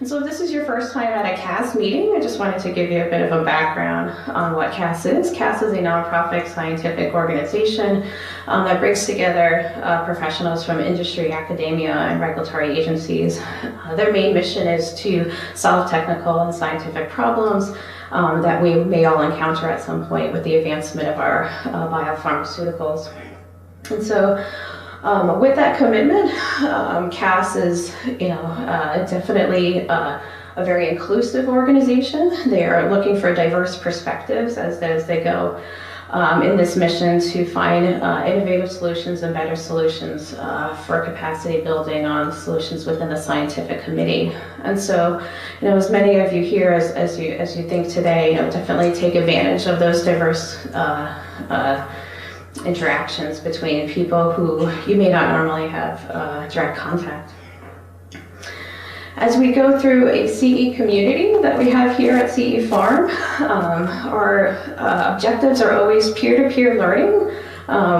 And so if this is your first time at a CAS meeting, I just wanted to give you a bit of a background on what CAS is. CAS is a nonprofit scientific organization that brings together professionals from industry, academia, and regulatory agencies. Their main mission is to solve technical and scientific problems that we may all encounter at some point with the advancement of our biopharmaceuticals. And so with that commitment, CAS is, definitely a very inclusive organization. They are looking for diverse perspectives as they go in this mission to find innovative solutions and better solutions for capacity building on solutions within the scientific committee. And so, as many of you here, as you think today, definitely take advantage of those diverse interactions between people who you may not normally have direct contact. As we go through a CE community that we have here at CE Pharm, our objectives are always peer-to-peer learning.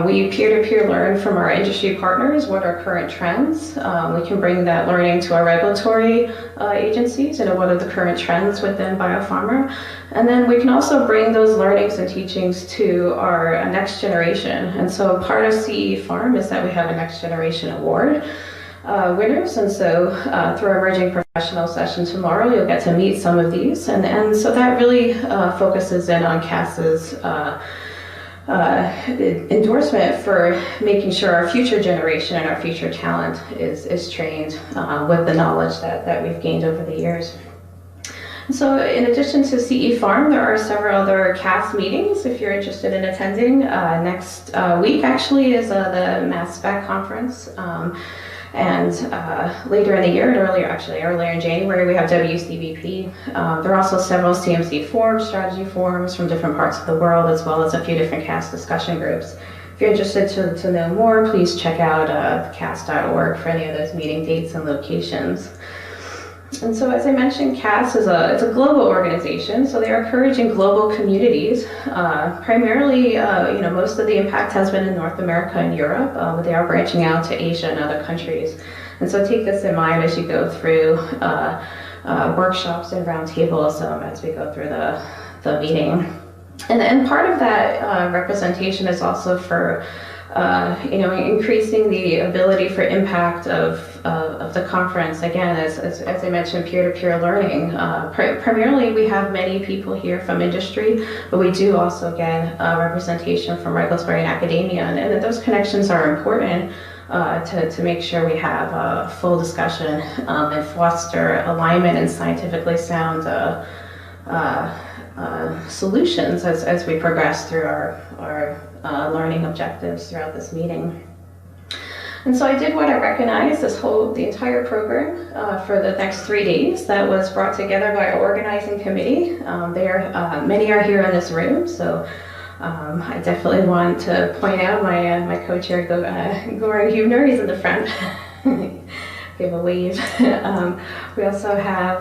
We peer-to-peer learn from our industry partners what are current trends. We can bring that learning to our regulatory agencies, what are the current trends within biopharma. And then we can also bring those learnings and teachings to our next generation. And so part of CE Pharm is that we have a next generation award winners, and so through our emerging professional session tomorrow, you'll get to meet some of these, and so that really focuses in on CAS's endorsement for making sure our future generation and our future talent is trained with the knowledge that we've gained over the years. So in addition to CE Pharm, there are several other CAS meetings if you're interested in attending. Next week actually is the Mass Spec conference. And later in the year, earlier in January, we have WCBP. There are also several CMC forums, strategy forums from different parts of the world, as well as a few different CAS discussion groups. If you're interested to know more, please check out cas.org for any of those meeting dates and locations. And so, as I mentioned, CAS is a global organization, so they are encouraging global communities. Primarily, most of the impact has been in North America and Europe, but they are branching out to Asia and other countries. And so take this in mind as you go through workshops and roundtables as we go through the meeting. And part of that representation is also for increasing the ability for impact of the conference. Again, as I mentioned, peer-to-peer learning. Primarily, we have many people here from industry, but we do also get representation from regulatory and academia, and those connections are important to make sure we have a full discussion and foster alignment and scientifically sound solutions as we progress through our learning objectives throughout this meeting. And so I did want to recognize the entire program for the next 3 days that was brought together by our organizing committee. Many are here in this room, so I definitely want to point out my co-chair, Goran Hubner. He's in the front. Give a wave. We also have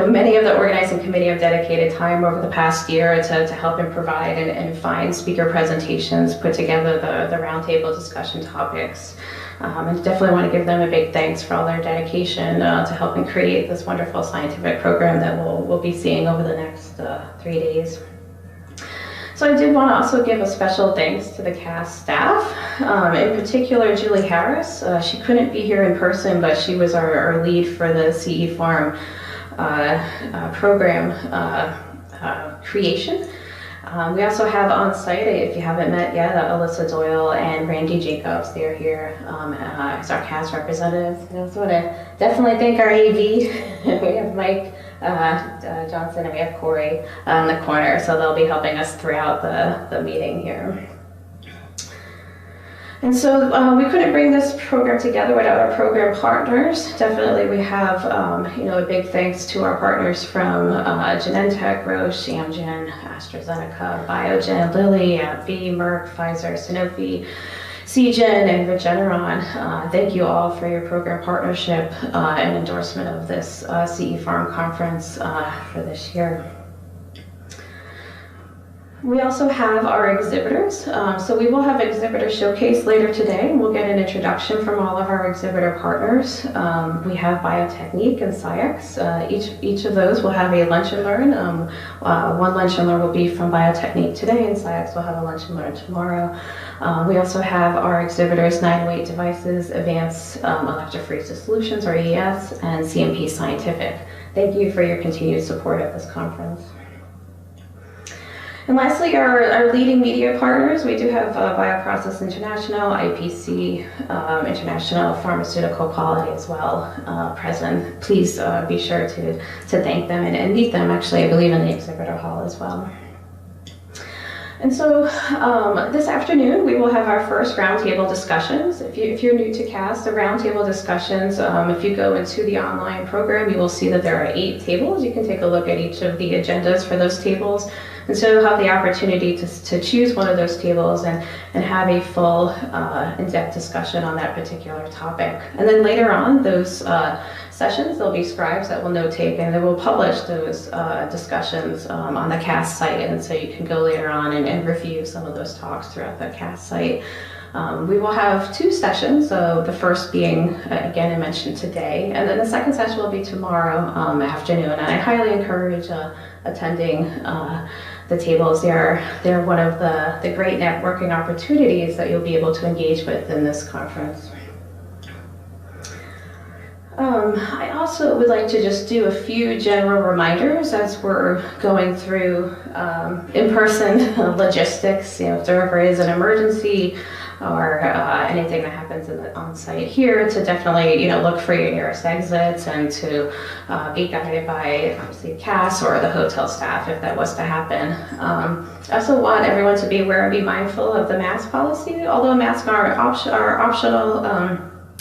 many of the organizing committee have dedicated time over the past year to help and provide and find speaker presentations, put together the roundtable discussion topics. And definitely want to give them a big thanks for all their dedication to helping create this wonderful scientific program that we'll be seeing over the next 3 days. So I did want to also give a special thanks to the CAS staff, in particular Julie Harris. She couldn't be here in person, but she was our lead for the CE Pharm program creation. We also have on site, if you haven't met yet, Alyssa Doyle and Randy Jacobs. They are here as our CAS representatives. I also want to definitely thank our AV. We have Mike Johnson and we have Corey in the corner, so they'll be helping us throughout the meeting here. And so we couldn't bring this program together without our program partners. Definitely we have a big thanks to our partners from Genentech, Roche, Amgen, AstraZeneca, Biogen, Lilly, AbbVie, Merck, Pfizer, Sanofi, Seagen, and Regeneron. Thank you all for your program partnership and endorsement of this CE Pharm conference for this year. We also have our exhibitors. So we will have exhibitor showcase later today. We'll get an introduction from all of our exhibitor partners. We have Biotechnique and SciEx. Each of those will have a lunch and learn. One lunch and learn will be from Biotechnique today, and SciEx will have a lunch and learn tomorrow. We also have our exhibitors 908 Devices, Advanced Electrophoresis Solutions, or AES, and CMP Scientific. Thank you for your continued support at this conference. And lastly, our leading media partners. We do have Bioprocess International, IPC, International Pharmaceutical Quality as well present. Please be sure to thank them and meet them, actually, I believe, in the exhibitor hall as well. And so this afternoon, we will have our first roundtable discussions. If you're new to CAST, the roundtable discussions, if you go into the online program, you will see that there are 8 tables. You can take a look at each of the agendas for those tables. And so you'll have the opportunity to choose one of those tables and have a full in-depth discussion on that particular topic. And then later on, those sessions, there'll be scribes that will note take, and they will publish those discussions on the CAST site. And so you can go later on and review some of those talks throughout the CAST site. We will have 2 sessions, so the first being, again, I mentioned today, and then the second session will be tomorrow afternoon. And I highly encourage attending the tables. They're one of the great networking opportunities that you'll be able to engage with in this conference. I also would like to just do a few general reminders as we're going through in-person logistics. If there ever is an emergency or anything that happens on site here, to definitely look for your nearest exits and to be guided by obviously CAS or the hotel staff if that was to happen. I also want everyone to be aware and be mindful of the mask policy. Although masks are optional,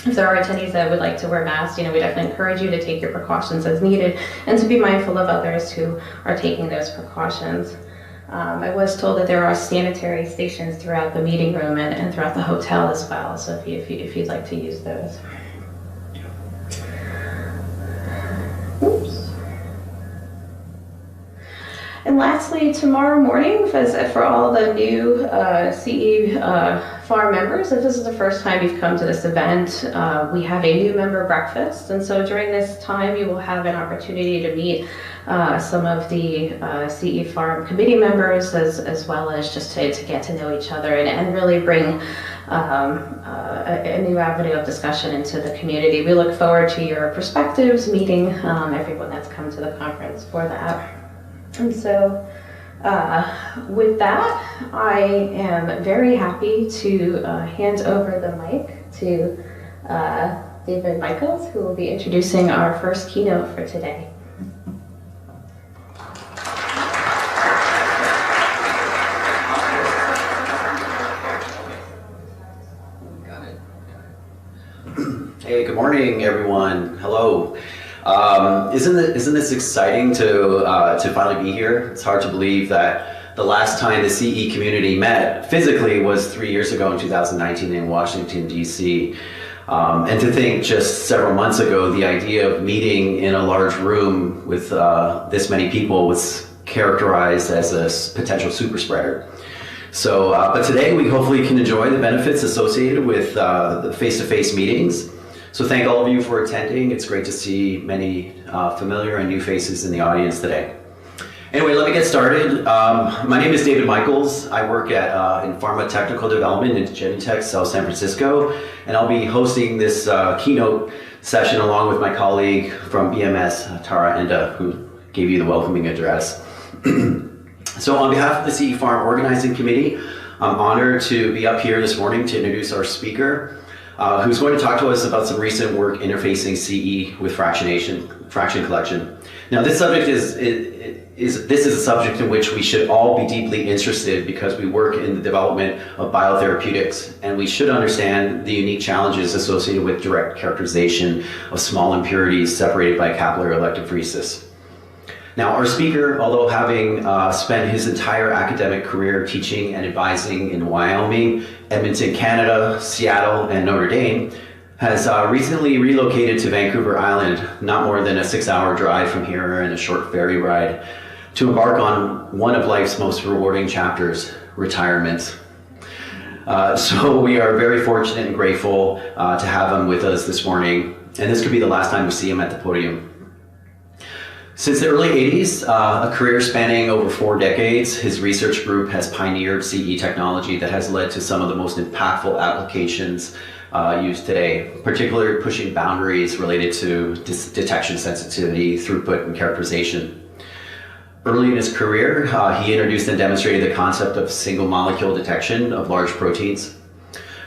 if there are attendees that would like to wear masks, we definitely encourage you to take your precautions as needed and to be mindful of others who are taking those precautions. I was told that there are sanitary stations throughout the meeting room and throughout the hotel as well, so if you'd like to use those. Oops. And lastly, tomorrow morning, for all the new CE Pharm members, if this is the first time you've come to this event, we have a new member breakfast. And so during this time, you will have an opportunity to meet some of the CE Pharm committee members, as well as just to get to know each other and really bring a new avenue of discussion into the community. We look forward to your perspectives, meeting everyone that's come to the conference for that. And so with that, I am very happy to hand over the mic to David Michaels, who will be introducing our first keynote for today. Got it. Hey, good morning, everyone. Hello. Isn't this exciting to finally be here? It's hard to believe that the last time the CE community met physically was 3 years ago in 2019 in Washington, D.C. And to think just several months ago, the idea of meeting in a large room with this many people was characterized as a potential super spreader. So, but today we hopefully can enjoy the benefits associated with the face-to-face meetings. So thank all of you for attending. It's great to see many familiar and new faces in the audience today. Anyway, let me get started. My name is David Michaels. I work in Pharma Technical Development in Genentech, South San Francisco, and I'll be hosting this keynote session along with my colleague from BMS, Tara Enda, who gave you the welcoming address. So on behalf of the CE Pharm Organizing Committee, I'm honored to be up here this morning to introduce our speaker, who's going to talk to us about some recent work interfacing CE with fraction collection. Now, this subject is a subject in which we should all be deeply interested because we work in the development of biotherapeutics, and we should understand the unique challenges associated with direct characterization of small impurities separated by capillary electrophoresis. Now, our speaker, although having spent his entire academic career teaching and advising in Wyoming, Edmonton, Canada, Seattle, and Notre Dame, has recently relocated to Vancouver Island, not more than a 6-hour drive from here and a short ferry ride. to embark on one of life's most rewarding chapters, retirement. So we are very fortunate and grateful to have him with us this morning, and this could be the last time we see him at the podium. Since the early 80s, a career spanning over 4 decades, his research group has pioneered CE technology that has led to some of the most impactful applications used today, particularly pushing boundaries related to detection sensitivity, throughput, and characterization. Early in his career, he introduced and demonstrated the concept of single molecule detection of large proteins.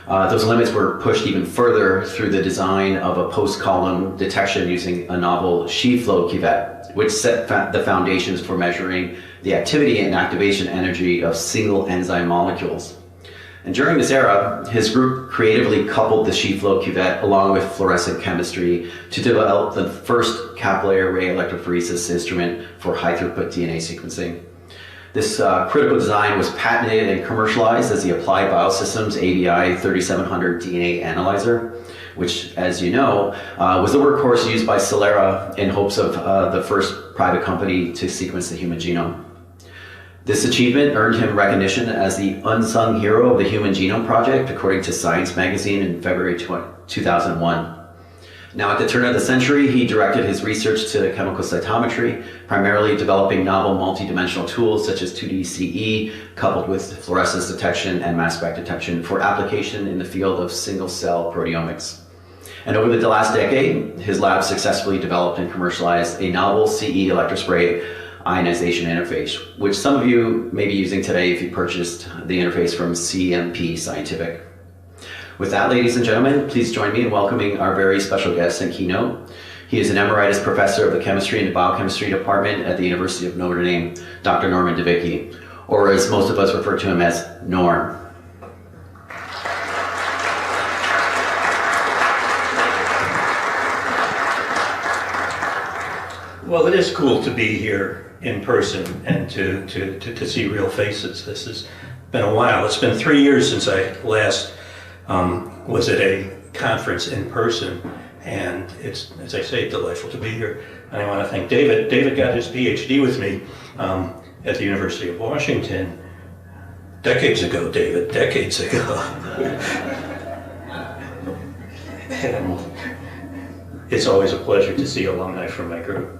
Those limits were pushed even further through the design of a post-column detection using a novel sheet flow cuvette, which set the foundations for measuring the activity and activation energy of single enzyme molecules. And during this era, his group creatively coupled the sheet flow cuvette along with fluorescent chemistry to develop the first capillary electrophoresis instrument for high throughput DNA sequencing. This critical design was patented and commercialized as the Applied Biosystems ABI 3700 DNA analyzer, which, as you know, was the workhorse used by Celera in hopes of the first private company to sequence the human genome. This achievement earned him recognition as the unsung hero of the Human Genome Project, according to Science magazine in February 2001. Now, at the turn of the century, he directed his research to chemical cytometry, primarily developing novel multidimensional tools such as 2D CE, coupled with fluorescence detection and mass spec detection for application in the field of single-cell proteomics. And over the last decade, his lab successfully developed and commercialized a novel CE electrospray ionization interface, which some of you may be using today if you purchased the interface from CMP Scientific. With that, ladies and gentlemen, please join me in welcoming our very special guest and keynote. He is an emeritus professor of the chemistry and biochemistry department at the University of Notre Dame, Dr. Norman Dovichi, or as most of us refer to him as Norm. Well, it is cool to be here in person and to see real faces. This has been a while. It's been 3 years since I last was at a conference in person, and it's, as I say, delightful to be here. And I want to thank David. David got his PhD with me at the University of Washington decades ago, David, decades ago. And it's always a pleasure to see alumni from my group.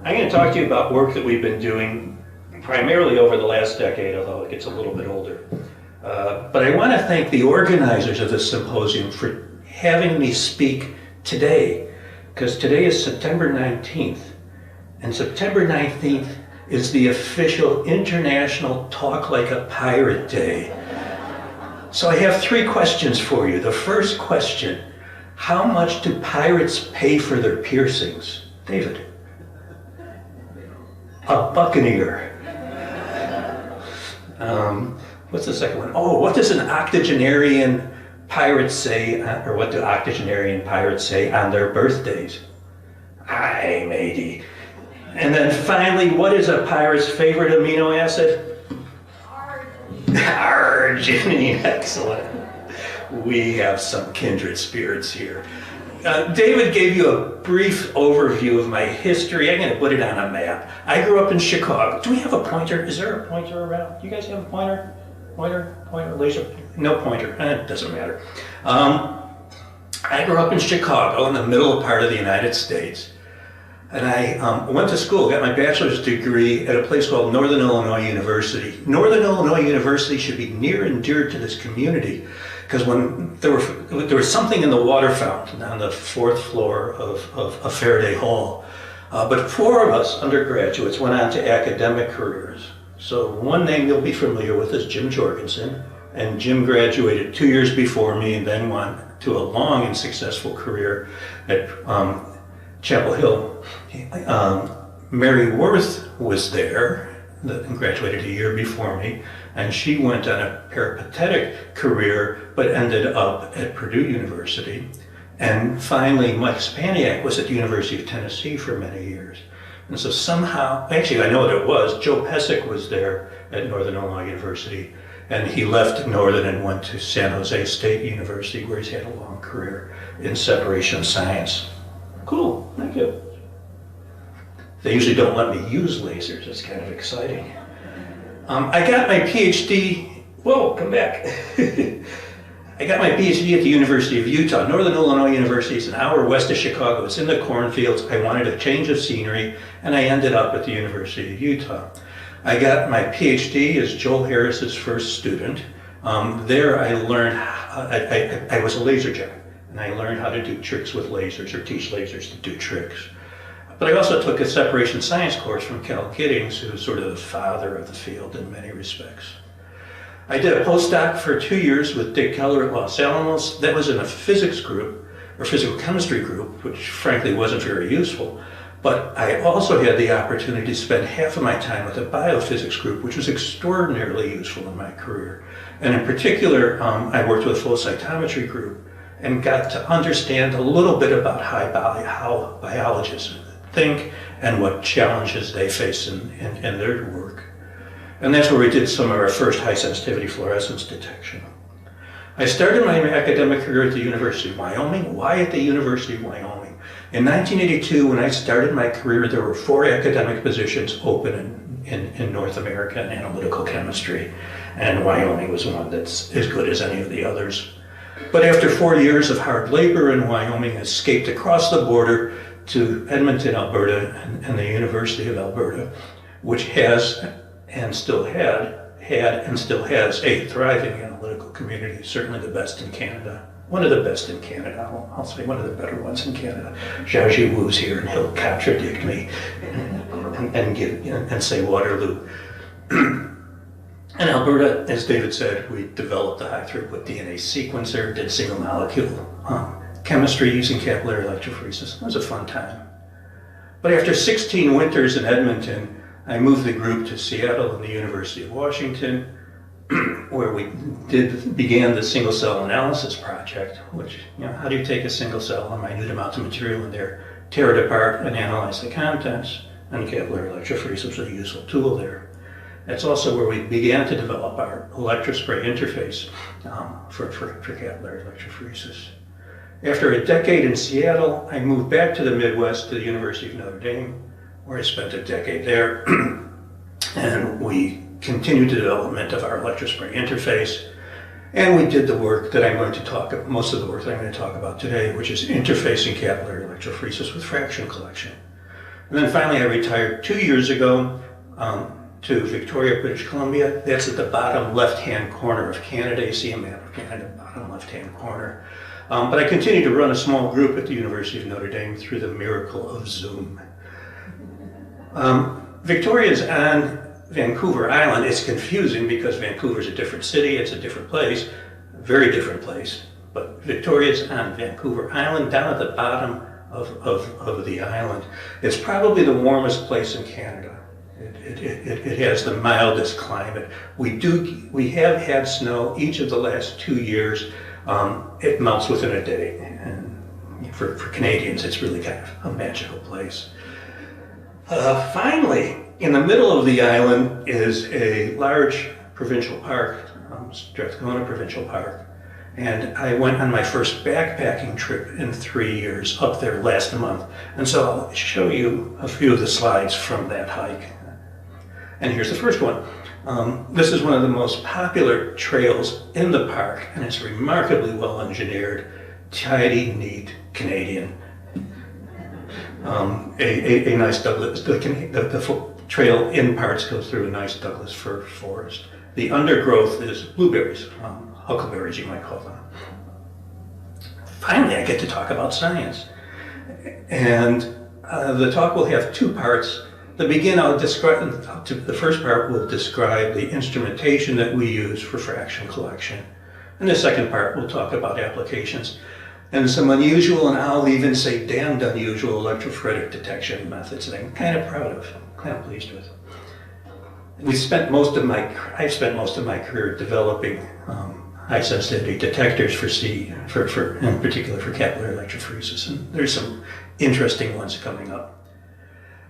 I'm going to talk to you about work that we've been doing primarily over the last decade, although it gets a little bit older. But I want to thank the organizers of this symposium for having me speak today, because today is September 19th, and September 19th is the official International Talk Like a Pirate Day. So I have 3 questions for you. The first question, how much do pirates pay for their piercings? David. A buccaneer. What's the second one? Oh, what does an octogenarian pirate say, or what do octogenarian pirates say on their birthdays? Aye, matey. And then finally, what is a pirate's favorite amino acid? Arginine. Excellent. We have some kindred spirits here. David gave you a brief overview of my history. I'm going to put it on a map. I grew up in Chicago. Do we have a pointer? Is there a pointer around? Do you guys have a pointer? Pointer, laser? No pointer. It doesn't matter. I grew up in Chicago, in the middle part of the United States. And I went to school, got my bachelor's degree at a place called Northern Illinois University. Northern Illinois University should be near and dear to this community, because when there was something in the water fountain on the 4th floor of Faraday Hall. But 4 of us undergraduates went on to academic careers. So one name you'll be familiar with is Jim Jorgensen, and Jim graduated 2 years before me and then went to a long and successful career at Chapel Hill. Mary Worth was there, and graduated a year before me, and she went on a peripatetic career, but ended up at Purdue University. And finally, Mike Spaniak was at the University of Tennessee for many years. And so somehow, actually I know what it was, Joe Pesek was there at Northern Illinois University, and he left Northern and went to San Jose State University, where he's had a long career in separation science. Cool, thank you. They usually don't let me use lasers. It's kind of exciting. I got my PhD, whoa, come back. I got my PhD at the University of Utah. Northern Illinois University is an hour west of Chicago. It's in the cornfields. I wanted a change of scenery, and I ended up at the University of Utah. I got my PhD as Joel Harris's first student. There I learned, I was a laser jack, and I learned how to do tricks with lasers, or teach lasers to do tricks. But I also took a separation science course from Cal Giddings, who's sort of the father of the field in many respects. I did a postdoc for 2 years with Dick Keller at Los Alamos. That was in a physics group, or physical chemistry group, which frankly wasn't very useful. But I also had the opportunity to spend half of my time with a biophysics group, which was extraordinarily useful in my career. And in particular, I worked with a flow cytometry group and got to understand a little bit about how biologists think and what challenges they face in their work. And that's where we did some of our first high sensitivity fluorescence detection. I started my academic career at the University of Wyoming. Why at the University of Wyoming? In 1982, when I started my career, there were 4 academic positions open in North America in analytical chemistry, and Wyoming was one that's as good as any of the others. But after 4 years of hard labor in Wyoming, I escaped across the border to Edmonton, Alberta, and the University of Alberta, which has and still had and still has a thriving analytical community, certainly the best in Canada. One of the best in Canada, I'll say one of the better ones in Canada. Xiaoji Wu's here and he'll contradict me and say Waterloo. In Alberta, as David said, we developed a high throughput DNA sequencer, did single molecule chemistry using capillary electrophoresis. It was a fun time. But after 16 winters in Edmonton, I moved the group to Seattle and the University of Washington, where we began the single cell analysis project, which, how do you take a single cell, a minute amount of material in there, tear it apart and analyze the contents? And capillary electrophoresis was a useful tool there. That's also where we began to develop our electrospray interface for capillary electrophoresis. After a decade in Seattle, I moved back to the Midwest to the University of Notre Dame, where I spent a decade there, and we continued the development of our electrospray interface, and we did the work that I'm going to talk about, most of the work that I'm going to talk about today, which is interfacing capillary electrophoresis with fraction collection. And then finally, I retired 2 years ago to Victoria, British Columbia. That's at the bottom left-hand corner of Canada. You see a map of Canada, bottom left-hand corner. But I continue to run a small group at the University of Notre Dame through the miracle of Zoom. Victoria is on Vancouver Island. It's confusing because Vancouver is a different city, it's a different place, a very different place. But Victoria is on Vancouver Island, down at the bottom of the island. It's probably the warmest place in Canada. It has the mildest climate. We have had snow each of the last 2 years. It melts within a day, and for Canadians, it's really kind of a magical place. Finally, in the middle of the island is a large provincial park, Strathcona Provincial Park, and I went on my first backpacking trip in 3 years up there last month. And so I'll show you a few of the slides from that hike. And here's the first one. This is one of the most popular trails in the park, and it's remarkably well engineered, tidy, neat, Canadian. A nice Douglas, the trail in parts goes through a nice Douglas fir forest. The undergrowth is blueberries, huckleberries you might call them. Finally, I get to talk about science. And the talk will have 2 parts. The first part will describe the instrumentation that we use for fraction collection. And the second part will talk about applications and some unusual, and I'll even say damned unusual, electrophoretic detection methods that I'm kind of proud of, kind of pleased with. I've spent most of my career developing high sensitivity detectors for in particular for capillary electrophoresis, and there's some interesting ones coming up.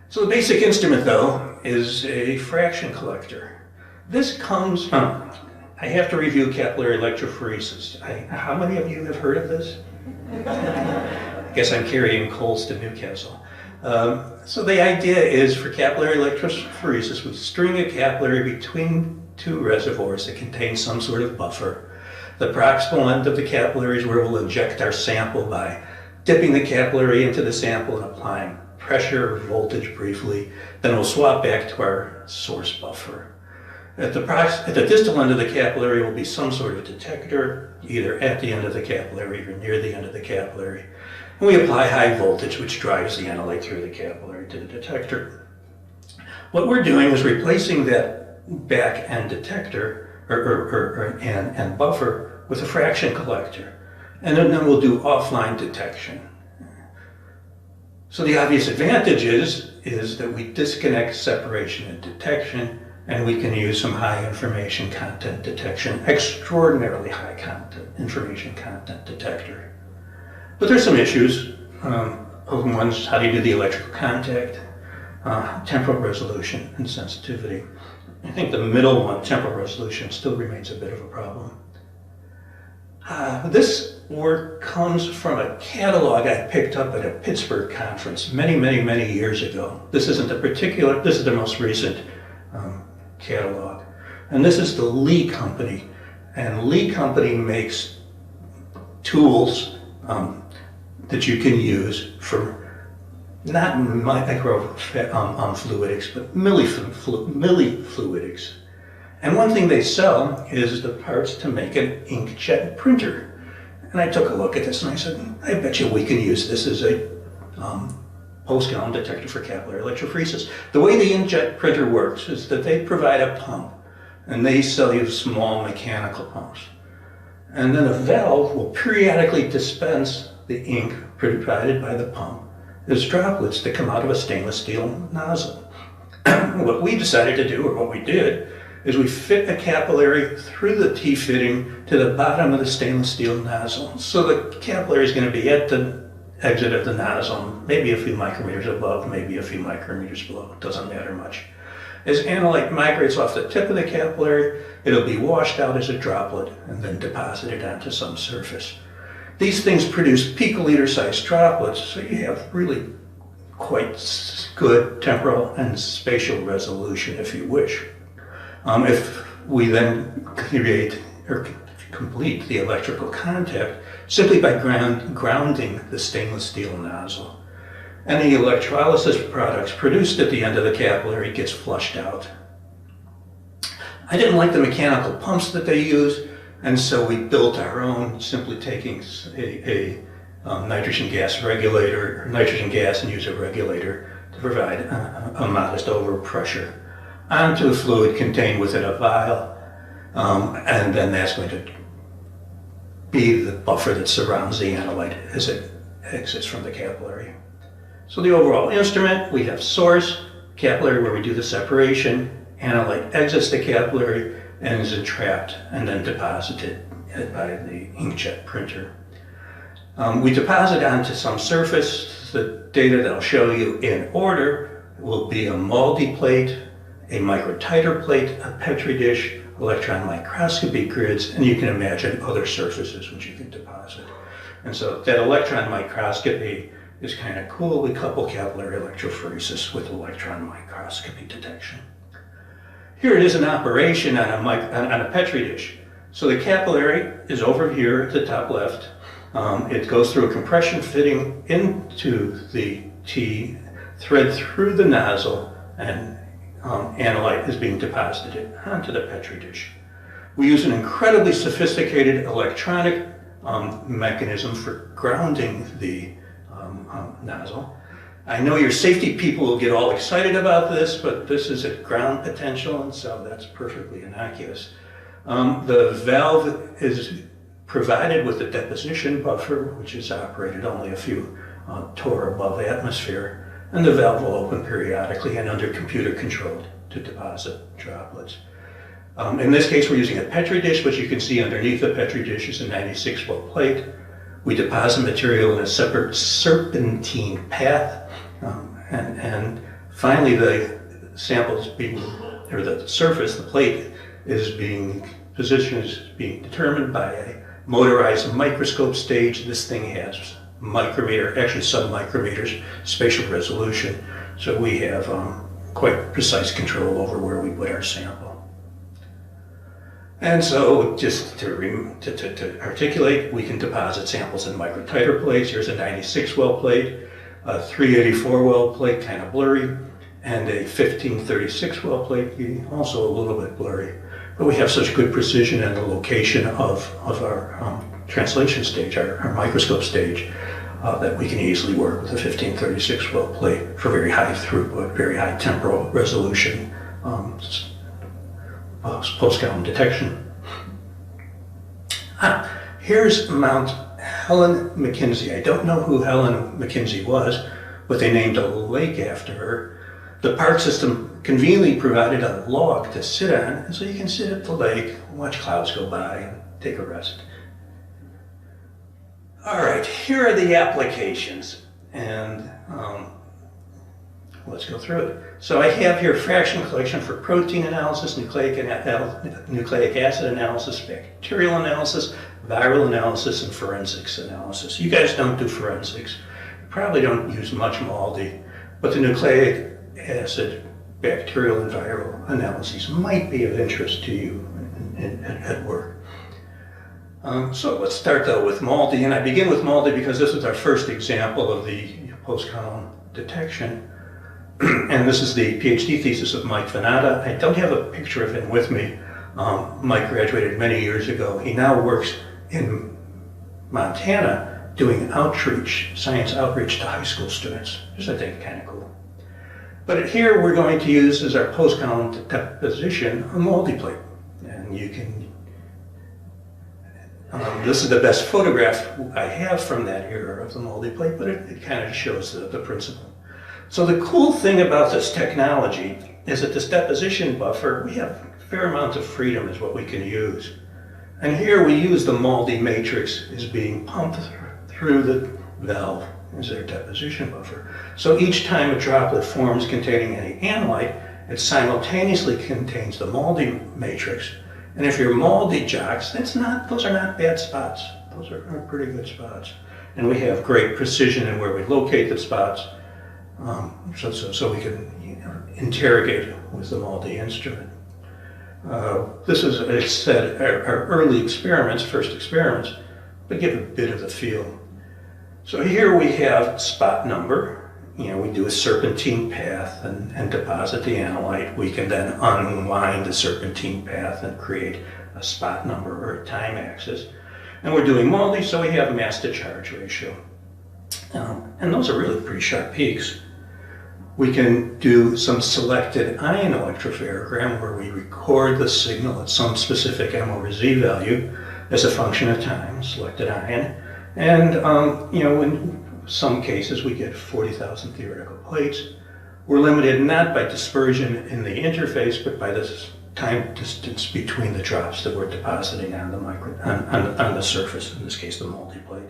So the basic instrument, though, is a fraction collector. This comes from, I have to review capillary electrophoresis. How many of you have heard of this? I guess I'm carrying coals to Newcastle. So the idea is for capillary electrophoresis, we string a capillary between two reservoirs that contain some sort of buffer. The proximal end of the capillary is where we'll inject our sample by dipping the capillary into the sample and applying pressure or voltage briefly. Then we'll swap back to our source buffer. At the distal end of the capillary will be some sort of detector, either at the end of the capillary or near the end of the capillary. And we apply high voltage, which drives the analyte through the capillary to the detector. What we're doing is replacing that back end detector and buffer with a fraction collector. And then we'll do offline detection. So the obvious advantage is that we disconnect separation and detection, and we can use some high information content detection, extraordinarily high content information content detector. But there's some issues. One's how do you do the electrical contact, temporal resolution, and sensitivity. I think the middle one, temporal resolution, still remains a bit of a problem. This work comes from a catalog I picked up at a Pittsburgh conference many years ago. This is the most recent catalog. And this is the Lee Company. And Lee Company makes tools that you can use for not microfluidics, but millifluidics. And one thing they sell is the parts to make an inkjet printer. And I took a look at this and I said, I bet you we can use this as a post-gallon detector for capillary electrophoresis. The way the inkjet printer works is that they provide a pump and they sell you small mechanical pumps. And then a valve will periodically dispense the ink provided by the pump as droplets that come out of a stainless steel nozzle. What we decided to do, or what we did, is we fit a capillary through the T-fitting to the bottom of the stainless steel nozzle. So the capillary is going to be at the exit of the nozzle, maybe a few micrometers above, maybe a few micrometers below. It doesn't matter much. As analyte migrates off the tip of the capillary, it'll be washed out as a droplet and then deposited onto some surface. These things produce picoliter-sized droplets, so you have really quite good temporal and spatial resolution if you wish. If we then create or complete the electrical contact simply by grounding the stainless steel nozzle. Any electrolysis products produced at the end of the capillary gets flushed out. I didn't like the mechanical pumps that they use, and so we built our own, simply taking a nitrogen gas regulator, or nitrogen gas and user regulator to provide a modest overpressure onto a fluid contained within a vial, and then that's going to be the buffer that surrounds the analyte as it exits from the capillary. So the overall instrument, we have source, capillary where we do the separation, analyte exits the capillary and is entrapped and then deposited by the inkjet printer. We deposit onto some surface. The data that I'll show you in order will be a multi-plate, a microtiter plate, a Petri dish, electron microscopy grids, and you can imagine other surfaces which you can deposit. And so that electron microscopy is kind of cool. We couple capillary electrophoresis with electron microscopy detection. Here it is in operation on a Petri dish. So the capillary is over here at the top left. It goes through a compression fitting into the T, thread through the nozzle, and analyte is being deposited onto the Petri dish. We use an incredibly sophisticated electronic mechanism for grounding the nozzle. I know your safety people will get all excited about this, but this is at ground potential, and so that's perfectly innocuous. The valve is provided with a deposition buffer, which is operated only a few torr above atmosphere, and the valve will open periodically and under computer control to deposit droplets. In this case, we're using a Petri dish, but you can see underneath the Petri dish is a 96-well plate. We deposit material in a separate serpentine path, and finally the sample is the surface, the plate, position is being determined by a motorized microscope stage. This thing has micrometer, actually sub-micrometers spatial resolution. So we have quite precise control over where we put our sample. And so just to articulate, we can deposit samples in microtiter plates. Here's a 96 well plate, a 384 well plate, kind of blurry, and a 1536 well plate, also a little bit blurry. But we have such good precision in the location of our translation stage, our microscope stage, that we can easily work with a 1536 well plate for very high throughput, very high temporal resolution post-count detection. Here's Mount Helen McKinsey. I don't know who Helen McKinsey was, but they named a lake after her. The park system conveniently provided a log to sit on, and so you can sit at the lake, watch clouds go by, and take a rest. All right, here are the applications, and let's go through it. So I have here fraction collection for protein analysis, nucleic acid analysis, bacterial analysis, viral analysis, and forensics analysis. You guys don't do forensics. You probably don't use much MALDI, but the nucleic acid, bacterial, and viral analyses might be of interest to you at work. So let's start though with MALDI, and I begin with MALDI because this is our first example of the post-column detection. And this is the PhD thesis of Mike Venata. I don't have a picture of him with me. Mike graduated many years ago. He now works in Montana doing outreach, science outreach to high school students, which I think kind of cool. But here we're going to use as our post-column deposition a MALDI plate. And you can, this is the best photograph I have from that era of the MALDI plate, but it kind of shows the principle. So the cool thing about this technology is that this deposition buffer, we have a fair amount of freedom is what we can use. And here we use the MALDI matrix is being pumped through the valve as their deposition buffer. So each time a droplet forms containing any analyte, it simultaneously contains the MALDI matrix. And if you're MALDI jocks, those are not bad spots. Those are pretty good spots. And we have great precision in where we locate the spots. So we can interrogate with the MALDI instrument. This is, as I said, our early experiments, first experiments, but give a bit of the feel. So here we have spot number. We do a serpentine path and deposit the analyte. We can then unwind the serpentine path and create a spot number or a time axis. And we're doing MALDI, so we have mass to charge ratio. And those are really pretty sharp peaks. We can do some selected ion electrophoregram where we record the signal at some specific M over Z value as a function of time, selected ion. And in some cases we get 40,000 theoretical plates. We're limited not by dispersion in the interface, but by the time distance between the drops that we're depositing on the surface, in this case the MALDI plate.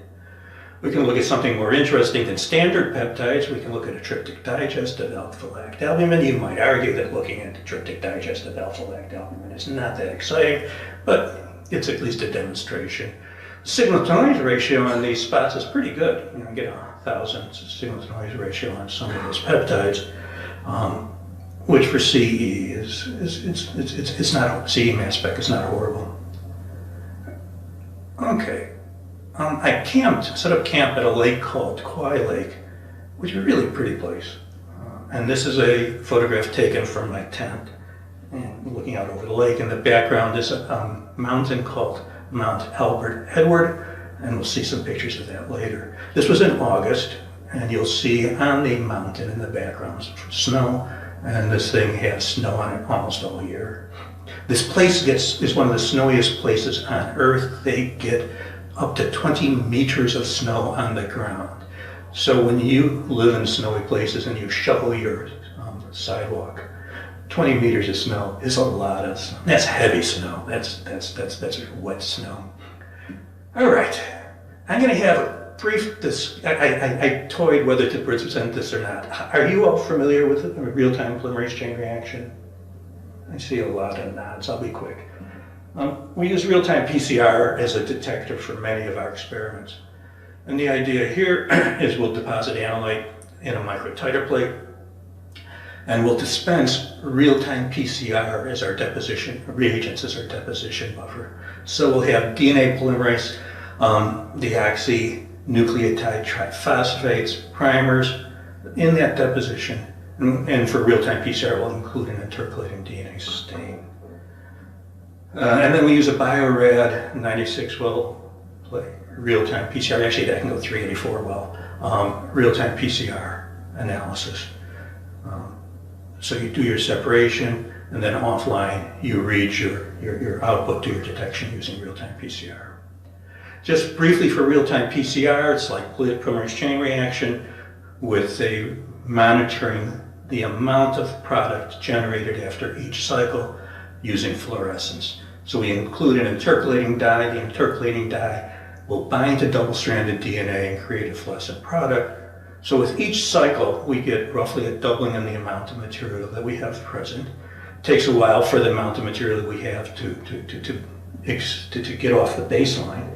We can look at something more interesting than standard peptides. We can look at a tryptic digest of alpha-lactalbumin. You might argue that looking at the tryptic digest of alpha-lactalbumin is not that exciting, but it's at least a demonstration. Signal-to-noise ratio on these spots is pretty good. You get 1,000 signal-to-noise ratio on some of those peptides, which for CE it's not, CE mass spec is not horrible. Okay. I set up camp at a lake called Kwai Lake, which is a really pretty place. And this is a photograph taken from my tent, and looking out over the lake. In the background is a mountain called Mount Albert Edward, and we'll see some pictures of that later. This was in August, and you'll see on the mountain in the background snow, and this thing has snow on it almost all year. This place is one of the snowiest places on Earth. They get up to 20 meters of snow on the ground. So when you live in snowy places and you shovel your sidewalk, 20 meters of snow is a lot of snow. That's heavy snow. That's wet snow. All right, I'm going to have a brief. I toyed whether to present this or not. Are you all familiar with the real-time polymerase chain reaction? I see a lot of nods. I'll be quick. We use real-time PCR as a detector for many of our experiments. And the idea here is we'll deposit analyte in a microtiter plate, and we'll dispense real-time PCR as our deposition, reagents as our deposition buffer. So we'll have DNA polymerase, deoxynucleotide triphosphates, primers in that deposition. And for real-time PCR, we'll include an intercalating DNA stain. And then we use a Bio-Rad 96 well real-time PCR. Actually, that can go 384 well. Real-time PCR analysis. So you do your separation, and then offline you read your output to your detection using real-time PCR. Just briefly for real-time PCR, it's like polymerase chain reaction with a monitoring the amount of product generated after each cycle using fluorescence. So we include an intercalating dye. The intercalating dye will bind to double-stranded DNA and create a fluorescent product. So with each cycle, we get roughly a doubling in the amount of material that we have present. It takes a while for the amount of material that we have to get off the baseline.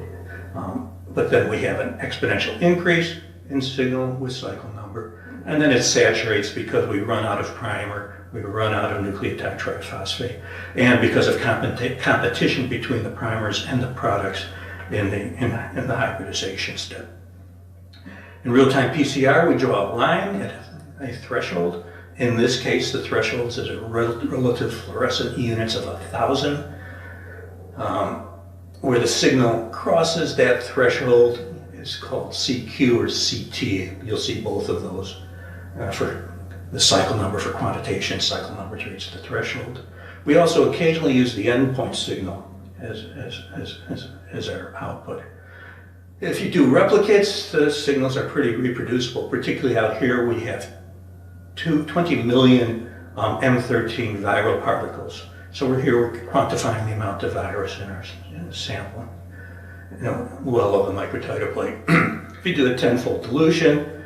But then we have an exponential increase in signal with cycle number. And then it saturates because we run out of primer, we run out of nucleotide triphosphate, and because of competition between the primers and the products in the hybridization step. In real-time PCR, we draw a line at a threshold. In this case, the threshold is a relative fluorescent units of 1,000. Where the signal crosses that threshold is called CQ or CT. You'll see both of those for the cycle number for quantitation, cycle number to reach the threshold. We also occasionally use the endpoint signal as our output. If you do replicates, the signals are pretty reproducible. Particularly out here, we have 20 million M13 viral particles. So we're quantifying the amount of virus in our sample, well over the microtiter plate. If you do a 10-fold dilution,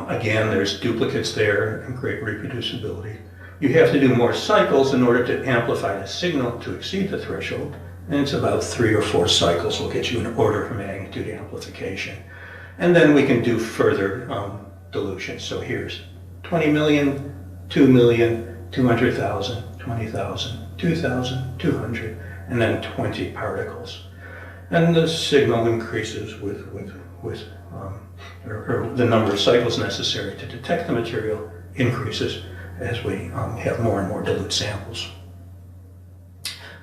again, there's duplicates there and great reproducibility. You have to do more cycles in order to amplify the signal to exceed the threshold, and it's about 3 or 4 cycles will get you an order of magnitude amplification. And then we can do further dilution. So here's 20 million, 2 million, 200,000, 20,000, 2,000, 200, and then 20 particles. And the signal increases with the number of cycles necessary to detect the material increases as we have more and more dilute samples.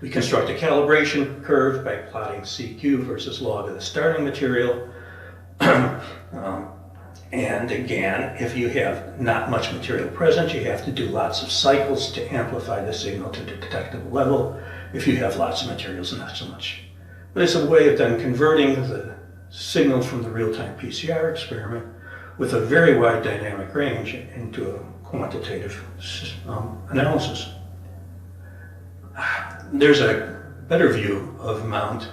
We construct a calibration curve by plotting CQ versus log of the starting material. And again, if you have not much material present, you have to do lots of cycles to amplify the signal to the detectable level. If you have lots of materials, not so much. But it's a way of then converting the signal from the real-time PCR experiment with a very wide dynamic range into a quantitative analysis. There's a better view of Mount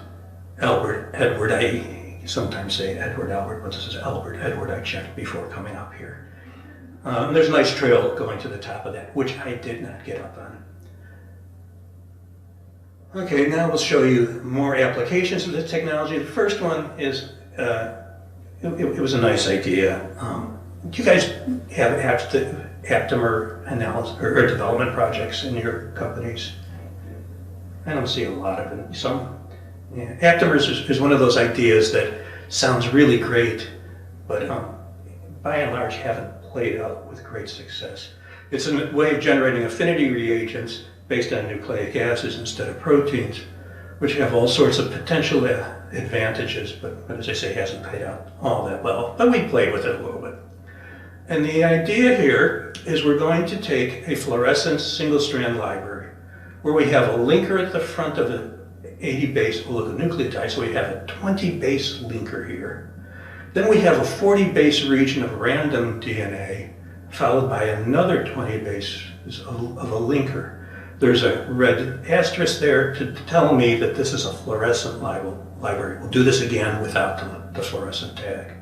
Albert Edward. I sometimes say Edward Albert, but this is Albert Edward. I checked before coming up here. There's a nice trail going to the top of that, which I did not get up on. Okay, now we'll show you more applications of the technology. The first one is, it was a nice idea. Do you guys have aptamer analysis or development projects in your companies? I don't see a lot of them. Some. Yeah. Aptamers is one of those ideas that sounds really great, but by and large haven't played out with great success. It's a way of generating affinity reagents based on nucleic acids instead of proteins, which have all sorts of potential advantages, but as I say, hasn't played out all that well. But we played with it a little bit. And the idea here is we're going to take a fluorescence single-strand library where we have a linker at the front of the 80-base oligonucleotide, so we have a 20-base linker here. Then we have a 40-base region of random DNA, followed by another 20 base of a linker. There's a red asterisk there to tell me that this is a fluorescent library. We'll do this again without the fluorescent tag.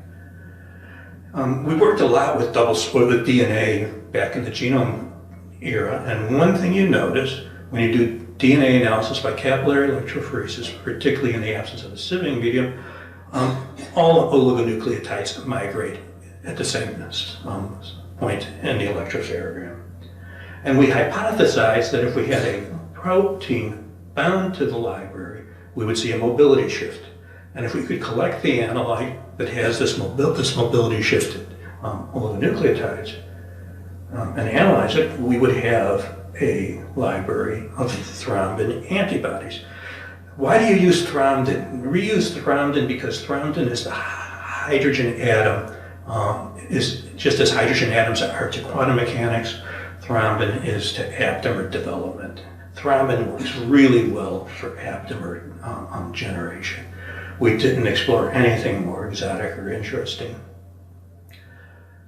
We worked a lot with double-split DNA back in the genome era, and one thing you notice when you do DNA analysis by capillary electrophoresis, particularly in the absence of a sieving medium, All oligonucleotides migrate at the same point in the electrophoregram. And we hypothesized that if we had a protein bound to the library, we would see a mobility shift. And if we could collect the analyte that has this mobility shifted oligonucleotides and analyze it, we would have a library of thrombin antibodies. Why do you use thrombin? We reuse thrombin because thrombin is the hydrogen atom, is just as hydrogen atoms are to quantum mechanics, thrombin is to aptamer development. Thrombin works really well for aptamer generation. We didn't explore anything more exotic or interesting.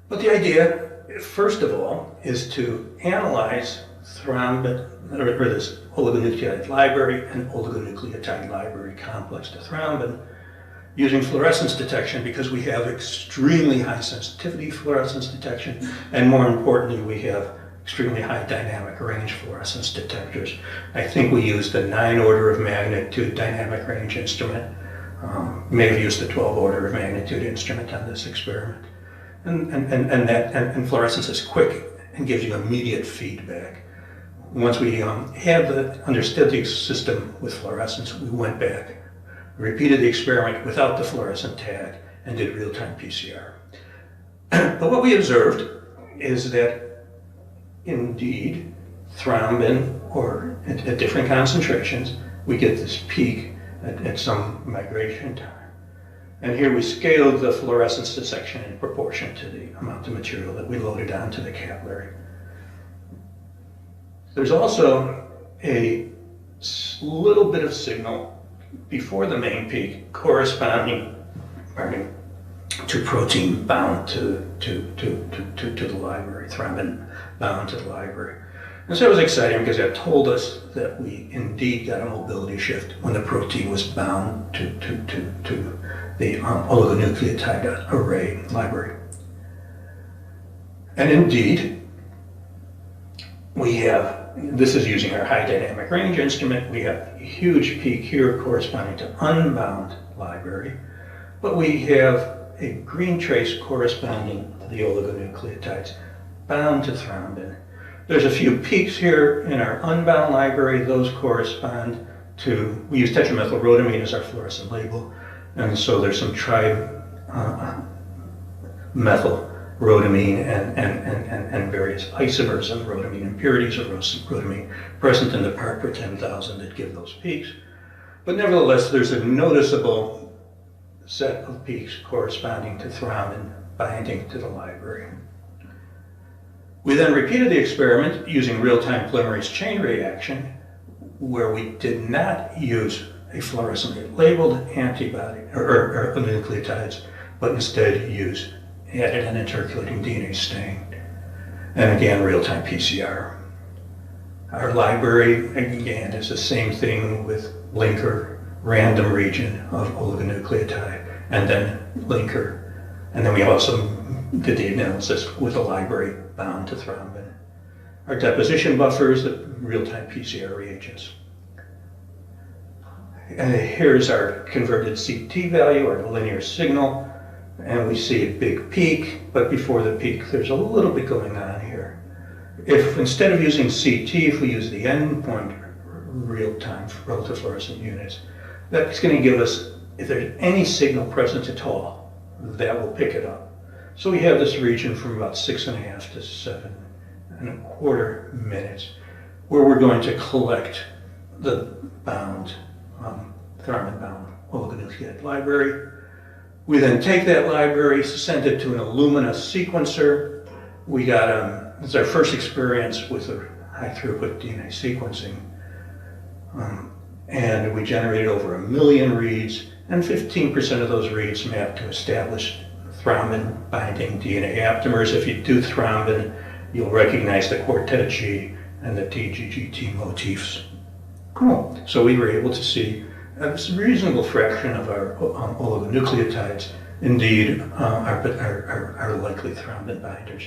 But the idea, first of all, is to analyze thrombin, or this oligonucleotide library and oligonucleotide library complex to thrombin using fluorescence detection, because we have extremely high sensitivity fluorescence detection, and more importantly, we have extremely high dynamic range fluorescence detectors. I think we used the 9 order of magnitude dynamic range instrument. May have used the 12 order of magnitude instrument on this experiment. And fluorescence is quick and gives you immediate feedback. Once we understood the system with fluorescence, we went back, repeated the experiment without the fluorescent tag, and did real-time PCR. But what we observed is that indeed thrombin, or at different concentrations, we get this peak at some migration time. And here we scaled the fluorescence dissection in proportion to the amount of material that we loaded onto the capillary. There's also a little bit of signal before the main peak corresponding to protein bound to the library, thrombin bound to the library. And so it was exciting because that told us that we indeed got a mobility shift when the protein was bound to the oligonucleotide array library. And indeed, we have, this is using our high dynamic range instrument, we have a huge peak here corresponding to unbound library, but we have a green trace corresponding to the oligonucleotides bound to thrombin. There's a few peaks here in our unbound library. Those correspond to, we use tetramethylrhodamine as our fluorescent label, and so there's some trimethylrhodamine and various isomers of rhodamine, impurities of rhodamine present in the part per 10,000 that give those peaks. But nevertheless, there's a noticeable set of peaks corresponding to thrombin binding to the library. We then repeated the experiment using real-time polymerase chain reaction, where we did not use a fluorescently labeled antibody or nucleotides, but instead added an intercalating DNA stain. And again, real-time PCR. Our library, again, is the same thing with linker, random region of oligonucleotide, and then linker. And then we also did the analysis with a library bound to thrombin. Our deposition buffers, the real-time PCR reagents. And here's our converted CT value, our linear signal, and we see a big peak, but before the peak, there's a little bit going on here. If instead of using CT, if we use the endpoint real-time relative fluorescent units, that's going to give us, if there's any signal present at all, that will pick it up. So we have this region from about 6.5 to 7.25 minutes, where we're going to collect the bound, thrombin-bound oligonucleotide library. We then take that library, send it to an Illumina sequencer. We got, it's our first experience with a high throughput DNA sequencing. And we generated over 1 million reads, and 15% of those reads mapped to established thrombin binding DNA aptamers. If you do thrombin, you'll recognize the quartet G and the TGGT motifs. Cool. So we were able to see a reasonable fraction of our oligonucleotides indeed are likely thrombin binders.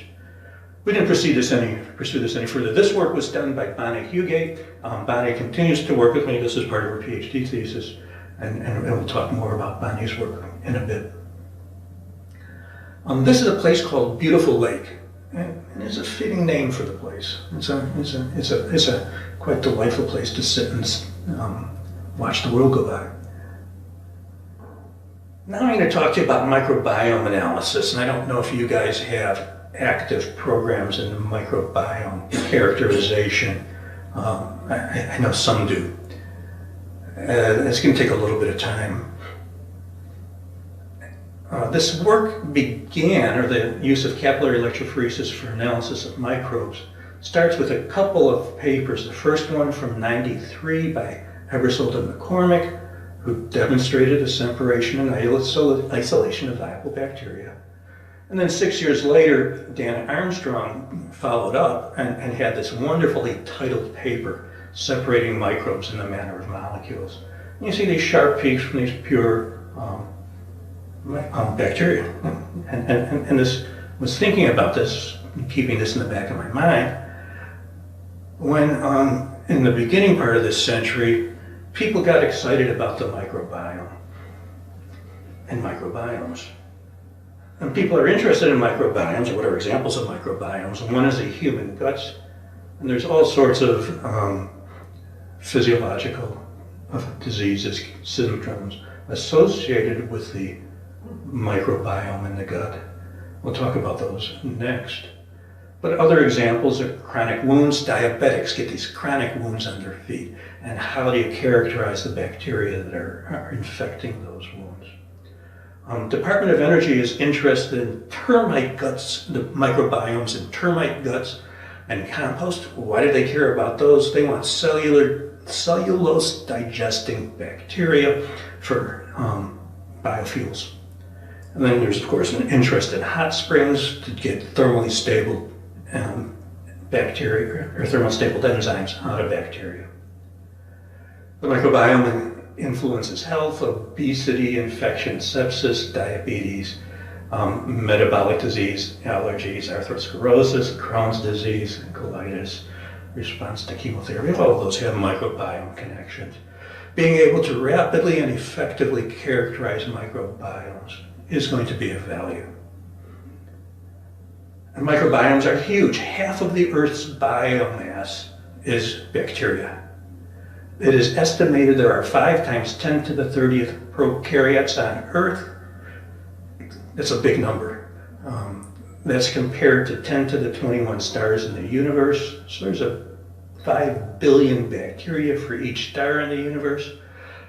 We didn't pursue this any further. This work was done by Bonnie Hugate. Bonnie continues to work with me. This is part of her PhD thesis, and we'll talk more about Bonnie's work in a bit. This is a place called Beautiful Lake, and it's a fitting name for the place. It's a quite delightful place to sit and watch the world go by. Now I'm going to talk to you about microbiome analysis, and I don't know if you guys have active programs in microbiome characterization. I know some do. It's going to take a little bit of time. This work began, or the use of capillary electrophoresis for analysis of microbes, starts with a couple of papers. The first one from '93 by Ebersold and McCormick, who demonstrated the separation and isolation of viable bacteria. And then 6 years later, Dan Armstrong followed up and had this wonderfully titled paper, Separating Microbes in the Manner of Molecules. And you see these sharp peaks from these pure bacteria. And this was thinking about this, keeping this in the back of my mind, when in the beginning part of this century, people got excited about the microbiome and microbiomes. And people are interested in microbiomes, or what are examples of microbiomes. One is the human guts, and there's all sorts of physiological diseases, syndromes associated with the microbiome in the gut. We'll talk about those next. But other examples are chronic wounds. Diabetics get these chronic wounds on their feet. And how do you characterize the bacteria that are infecting those wounds? Department of Energy is interested in termite guts, the microbiomes in termite guts and compost. Why do they care about those? They want cellulose digesting bacteria for biofuels. And then there's, of course, an interest in hot springs to get thermally stable bacteria or thermostable enzymes out of bacteria. The microbiome influences health, obesity, infection, sepsis, diabetes, metabolic disease, allergies, atherosclerosis, Crohn's disease, colitis, response to chemotherapy. All of those have microbiome connections. Being able to rapidly and effectively characterize microbiomes is going to be of value. And microbiomes are huge. Half of the Earth's biomass is bacteria. It is estimated there are 5 times 10 to the 30th prokaryotes on Earth. That's a big number. That's compared to 10 to the 21 stars in the universe. So there's 5 billion bacteria for each star in the universe.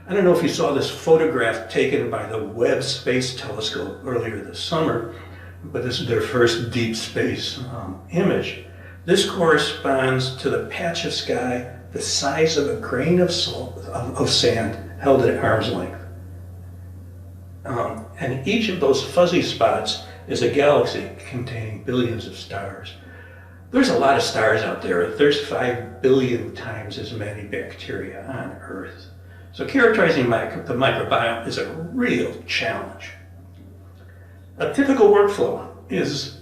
I don't know if you saw this photograph taken by the Webb Space Telescope earlier this summer, but this is their first deep space image. This corresponds to the patch of sky the size of a grain of sand held at arm's length. And each of those fuzzy spots is a galaxy containing billions of stars. There's a lot of stars out there. There's 5 billion times as many bacteria on Earth. So characterizing the microbiome is a real challenge. A typical workflow is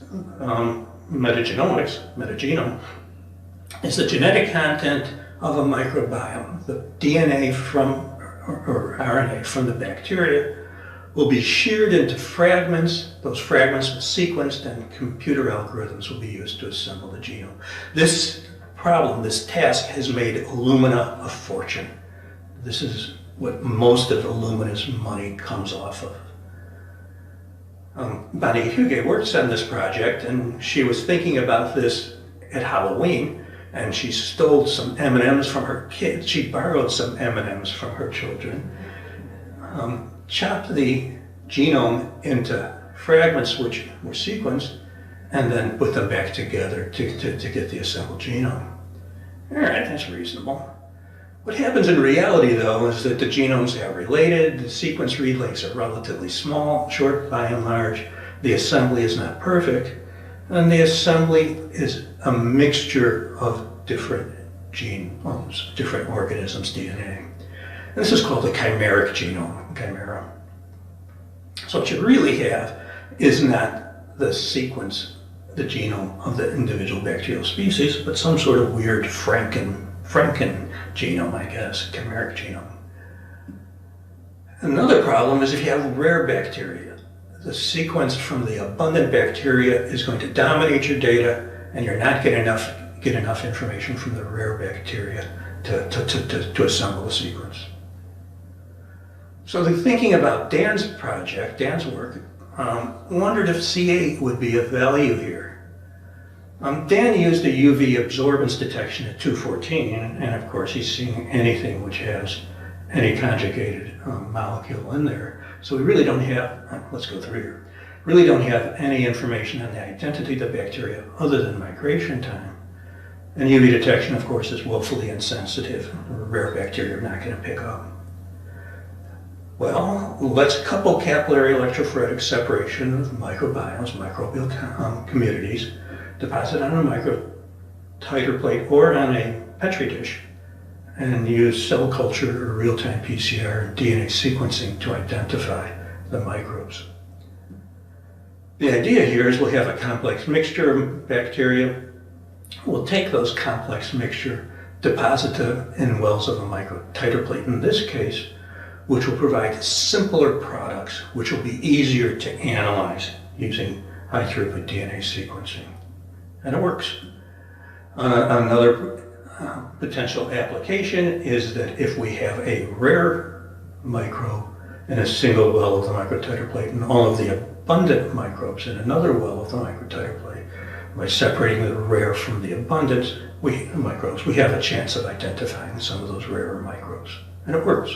metagenome, is the genetic content of a microbiome. The DNA or RNA from the bacteria will be sheared into fragments. Those fragments will be sequenced, and computer algorithms will be used to assemble the genome. This task has made Illumina a fortune. This is what most of Illumina's money comes off of. Bonnie Huguet works on this project, and she was thinking about this at Halloween, and she stole some M&Ms from her kids. She borrowed some M&Ms from her children, chopped the genome into fragments which were sequenced, and then put them back together to get the assembled genome. All right, that's reasonable. What happens in reality, though, is that the genomes are related, the sequence read lengths are relatively small, short by and large, the assembly is not perfect, and the assembly is a mixture of different genomes, different organisms' DNA. And this is called the chimeric genome, chimera. So what you really have is not the sequence, the genome of the individual bacterial species, but some sort of weird Franken genome, I guess, chimeric genome. Another problem is if you have rare bacteria. The sequence from the abundant bacteria is going to dominate your data, and you're not get enough information from the rare bacteria to assemble a sequence. So thinking about Dan's project, Dan's work, wondered if C8 would be of value here. Dan used a UV absorbance detection at 214, and of course he's seeing anything which has any conjugated molecule in there. So we really don't have, let's go through here, really don't have any information on the identity of the bacteria other than migration time. And UV detection, of course, is woefully insensitive. Rare bacteria are not going to pick up. Well, let's couple capillary electrophoretic separation of microbiomes, microbial communities, deposit on a microtiter plate or on a Petri dish, and use cell culture or real-time PCR and DNA sequencing to identify the microbes. The idea here is we'll have a complex mixture of bacteria. We'll take those complex mixture, deposit them in wells of a microtiter plate in this case, which will provide simpler products, which will be easier to analyze using high throughput DNA sequencing. And it works. Another potential application is that if we have a rare microbe in a single well of the microtiter plate and all of the abundant microbes in another well of the microtiter plate, by separating the rare from the abundant microbes, we have a chance of identifying some of those rarer microbes. And it works.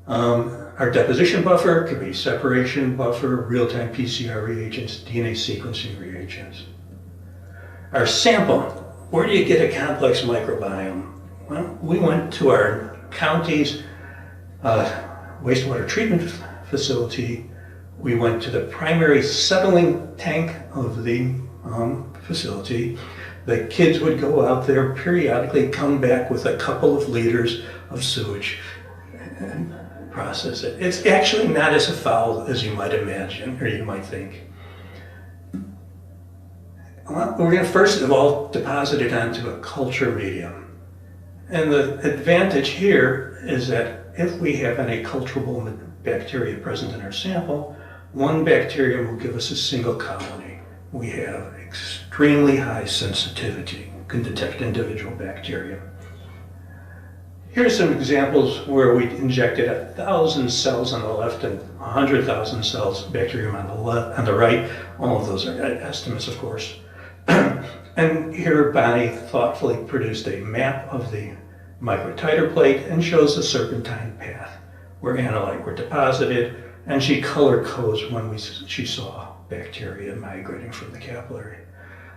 Our deposition buffer could be separation buffer, real-time PCR reagents, DNA sequencing reagents. Our sample, where do you get a complex microbiome? Well, we went to our county's wastewater treatment facility. We went to the primary settling tank of the facility. The kids would go out there periodically, come back with a couple of liters of sewage and process it. It's actually not as foul as you might imagine, or you might think. Well, we're going to first of all deposit it onto a culture medium. And the advantage here is that if we have any culturable bacteria present in our sample, one bacterium will give us a single colony. We have extremely high sensitivity, can detect individual bacteria. Here's some examples where we injected 1,000 cells on the left and 100,000 cells, bacterium on the right. All of those are estimates, of course. And here Bonnie thoughtfully produced a map of the microtiter plate and shows the serpentine path where analyte were deposited, and she color codes when she saw bacteria migrating from the capillary.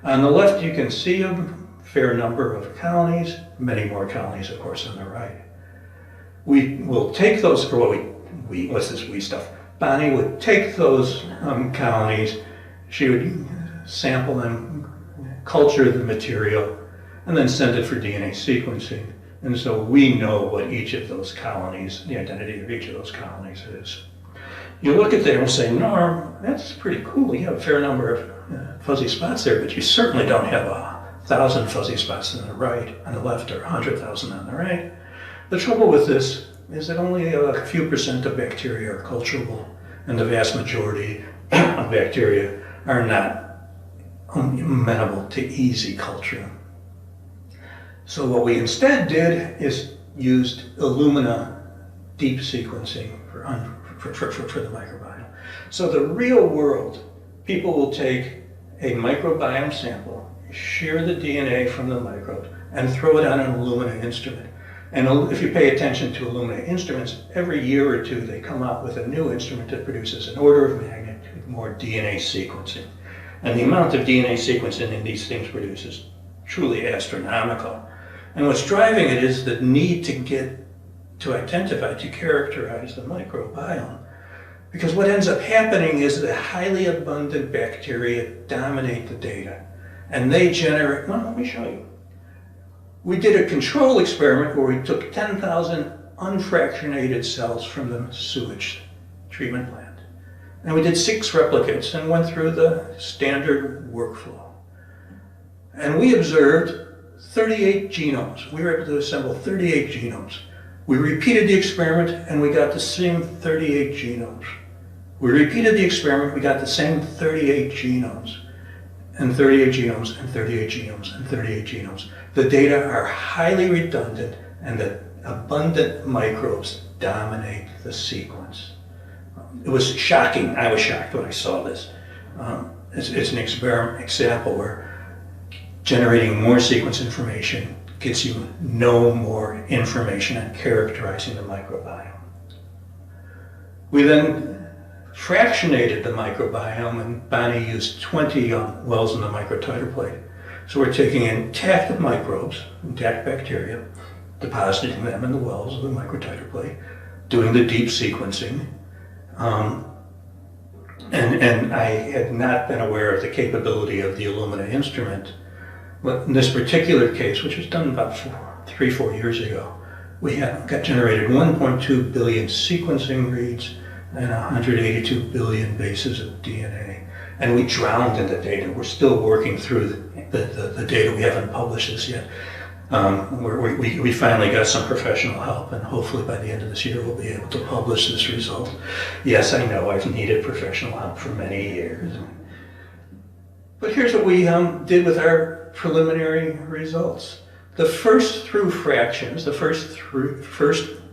On the left you can see a fair number of colonies, many more colonies of course on the right. We will take those, or what's this we stuff? Bonnie would take those colonies, she would sample them, culture the material, and then send it for DNA sequencing. And so we know what each of those colonies, the identity of each of those colonies is. You look at there and say, Norm, that's pretty cool. You have a fair number of fuzzy spots there, but you certainly don't have 1,000 fuzzy spots on the right, on the left, or 100,000 on the right. The trouble with this is that only a few percent of bacteria are culturable, and the vast majority of bacteria are not amenable to easy culture. So what we instead did is used Illumina deep sequencing for the microbiome. So the real world, people will take a microbiome sample, shear the DNA from the microbe, and throw it on an Illumina instrument. And if you pay attention to Illumina instruments, every year or two they come out with a new instrument that produces an order of magnitude more DNA sequencing. And the amount of DNA sequencing in these things produces truly astronomical. And what's driving it is the need to identify, to characterize the microbiome. Because what ends up happening is the highly abundant bacteria dominate the data. And they generate, well, let me show you. We did a control experiment where we took 10,000 unfractionated cells from the sewage treatment plant. And we did 6 replicates and went through the standard workflow. And we observed 38 genomes. We were able to assemble 38 genomes. We repeated the experiment and we got the same 38 genomes. We repeated the experiment, we got the same 38 genomes, and 38 genomes, and 38 genomes, and 38 genomes. The data are highly redundant, and the abundant microbes dominate the sequence. It was shocking. I was shocked when I saw this. It's an example where generating more sequence information gets you no more information on characterizing the microbiome. We then fractionated the microbiome, and Bonnie used 20 wells in the microtiter plate. So we're taking intact microbes, intact bacteria, depositing them in the wells of the microtiter plate, doing the deep sequencing. And I had not been aware of the capability of the Illumina instrument. But in this particular case, which was done about 3-4 years ago, we got generated 1.2 billion sequencing reads and 182 billion bases of DNA. And we drowned in the data. We're still working through the data. We haven't published this yet. We finally got some professional help, and hopefully by the end of this year we'll be able to publish this result. Yes, I know I've needed professional help for many years. But here's what we did with our preliminary results. The first through fractions, the first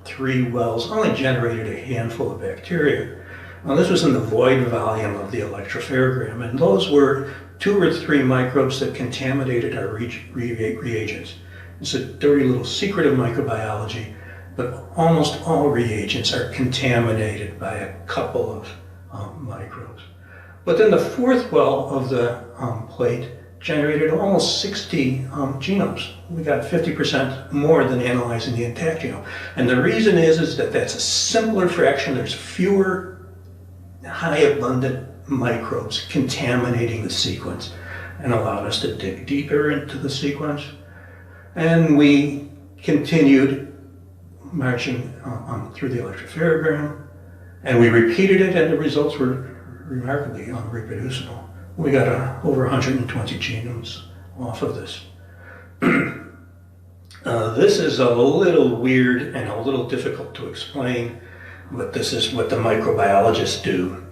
three wells only generated a handful of bacteria. Now, this was in the void volume of the electrophoregram, and those were 2 or 3 microbes that contaminated our reagents. It's a dirty little secret of microbiology, but almost all reagents are contaminated by a couple of microbes. But then the fourth well of the plate generated almost 60 genomes. We got 50% more than analyzing the intact genome. And the reason is that that's a simpler fraction. There's fewer high abundant microbes contaminating the sequence, and allowed us to dig deeper into the sequence. And we continued marching through the electrophoregram, and we repeated it, and the results were remarkably reproducible. We got over 120 genomes off of this. This is a little weird and a little difficult to explain, but this is what the microbiologists do.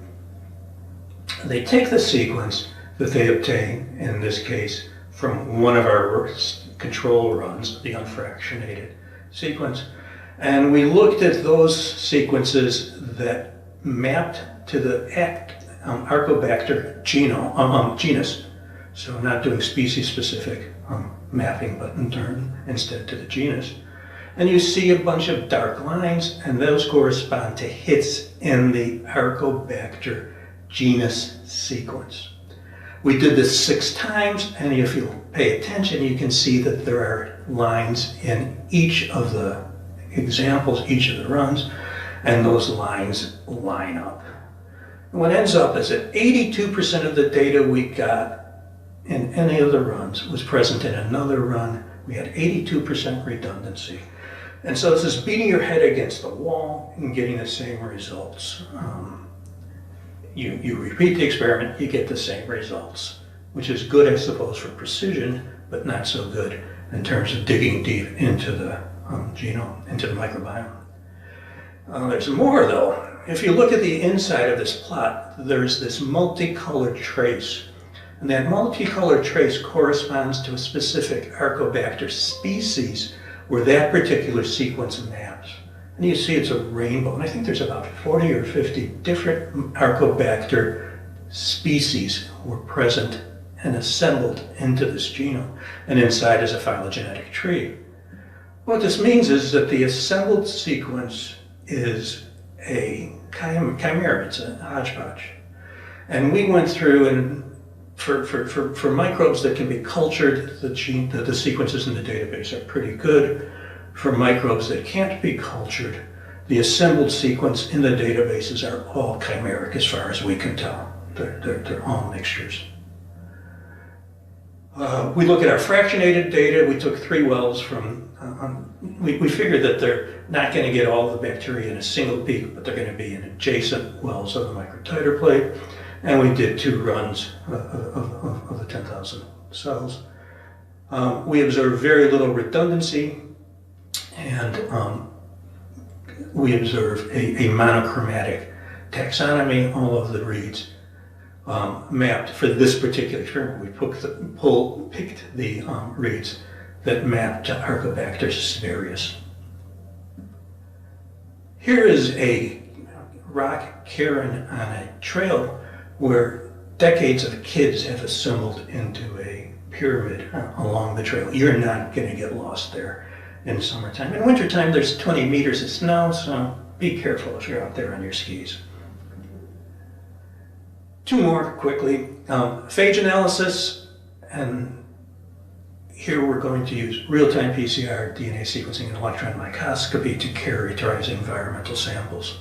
They take the sequence that they obtain, in this case, from one of our control runs, the unfractionated sequence, and we looked at those sequences that mapped to the Archobacter genus, so not doing species-specific mapping, but instead to the genus. And you see a bunch of dark lines, and those correspond to hits in the Archobacter genus sequence. We did this 6 times, and if you pay attention, you can see that there are lines in each of the examples, each of the runs, and those lines line up. And what ends up is that 82% of the data we got in any of the runs was present in another run. We had 82% redundancy. And so this is beating your head against the wall and getting the same results. You repeat the experiment, you get the same results, which is good, I suppose, for precision, but not so good in terms of digging deep into the genome, into the microbiome. There's more, though. If you look at the inside of this plot, there's this multicolored trace. And that multicolored trace corresponds to a specific Archobacter species where that particular sequence maps. And you see it's a rainbow. And I think there's about 40 or 50 different Archobacter species were present and assembled into this genome. And inside is a phylogenetic tree. What this means is that the assembled sequence is a chimera, it's a hodgepodge. And we went through and for microbes that can be cultured, the sequences in the database are pretty good. For microbes that can't be cultured, the assembled sequence in the databases are all chimeric as far as we can tell. They're all mixtures. We look at our fractionated data. We took 3 wells from, we figured that they're not going to get all the bacteria in a single peak, but they're going to be in adjacent wells of the microtiter plate. And we did 2 runs of the 10,000 cells. We observed very little redundancy, and we observe a monochromatic taxonomy, all of the reads mapped for this particular experiment. We picked the reads that mapped to Archobacter sphaerius. Here is a rock cairn on a trail where decades of kids have assembled into a pyramid along the trail. You're not going to get lost there in summertime. In wintertime, there's 20 meters of snow, so be careful if you're out there on your skis. Two more quickly. Phage analysis, and here we're going to use real-time PCR, DNA sequencing, and electron microscopy to characterize environmental samples.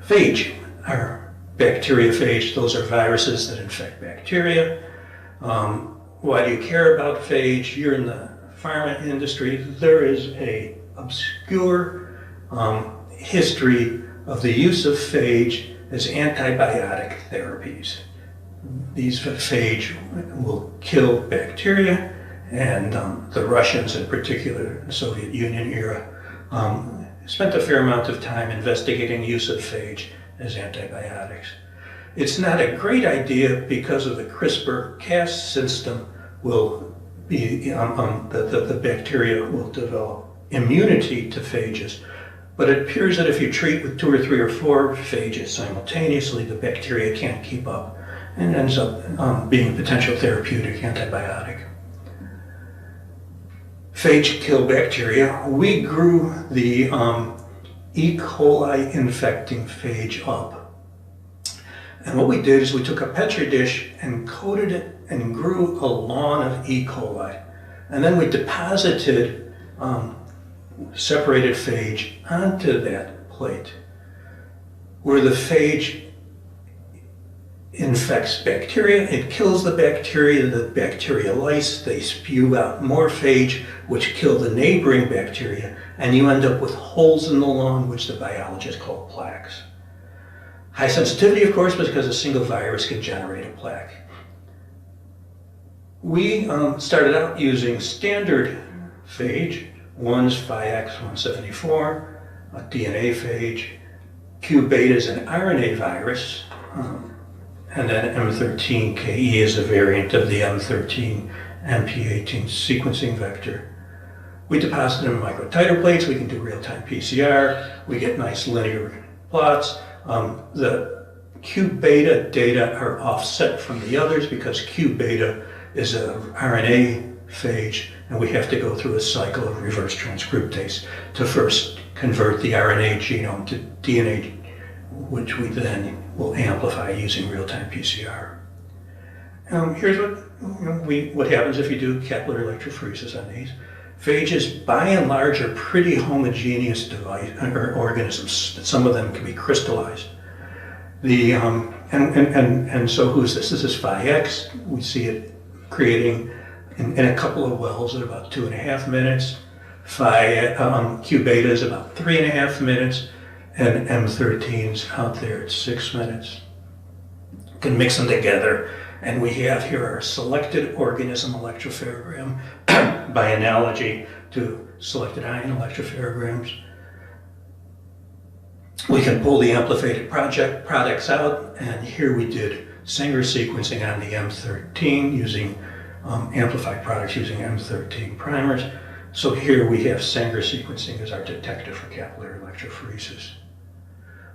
Phage are bacteriophage. Those are viruses that infect bacteria. Why do you care about phage? You're in the pharma industry. There is a obscure history of the use of phage as antibiotic therapies. These phage will kill bacteria, and the Russians in particular, the Soviet Union era, spent a fair amount of time investigating the use of phage as antibiotics. It's not a great idea because of the CRISPR-Cas system will be, the bacteria will develop immunity to phages. But it appears that if you treat with 2 or 3 or 4 phages simultaneously, the bacteria can't keep up and ends up being a potential therapeutic antibiotic. Phage kill bacteria. We grew the E. coli infecting phage up. And what we did is we took a Petri dish and coated it and grew a lawn of E. coli. And then we deposited separated phage onto that plate. Where the phage infects bacteria, it kills the bacteria lyse, they spew out more phage, which kill the neighboring bacteria, and you end up with holes in the lawn, which the biologists call plaques. High sensitivity, of course, because a single virus can generate a plaque. We started out using standard phage. One's 5X174, a DNA phage. Q beta is an RNA virus, and then M13KE is a variant of the M13 MP18 sequencing vector. We deposit them in microtiter plates. We can do real-time PCR. We get nice linear plots. The Q beta data are offset from the others because Q beta is a RNA phage, and we have to go through a cycle of reverse transcriptase to first convert the RNA genome to DNA, which we then will amplify using real-time PCR. Here's what happens if you do capillary electrophoresis on these. Phages, by and large, are pretty homogeneous organisms. Some of them can be crystallized. And so who's this? This is 5X. We see it creating in a couple of wells at about 2.5 minutes. Q beta is about 3.5 minutes, and M13's out there at 6 minutes. You can mix them together, and we have here our selected organism electrophoregram by analogy to selected ion electrophoregrams. We can pull the amplified products out, and here we did Sanger sequencing on the M13 using amplified products using M13 primers. So here we have Sanger sequencing as our detector for capillary electrophoresis.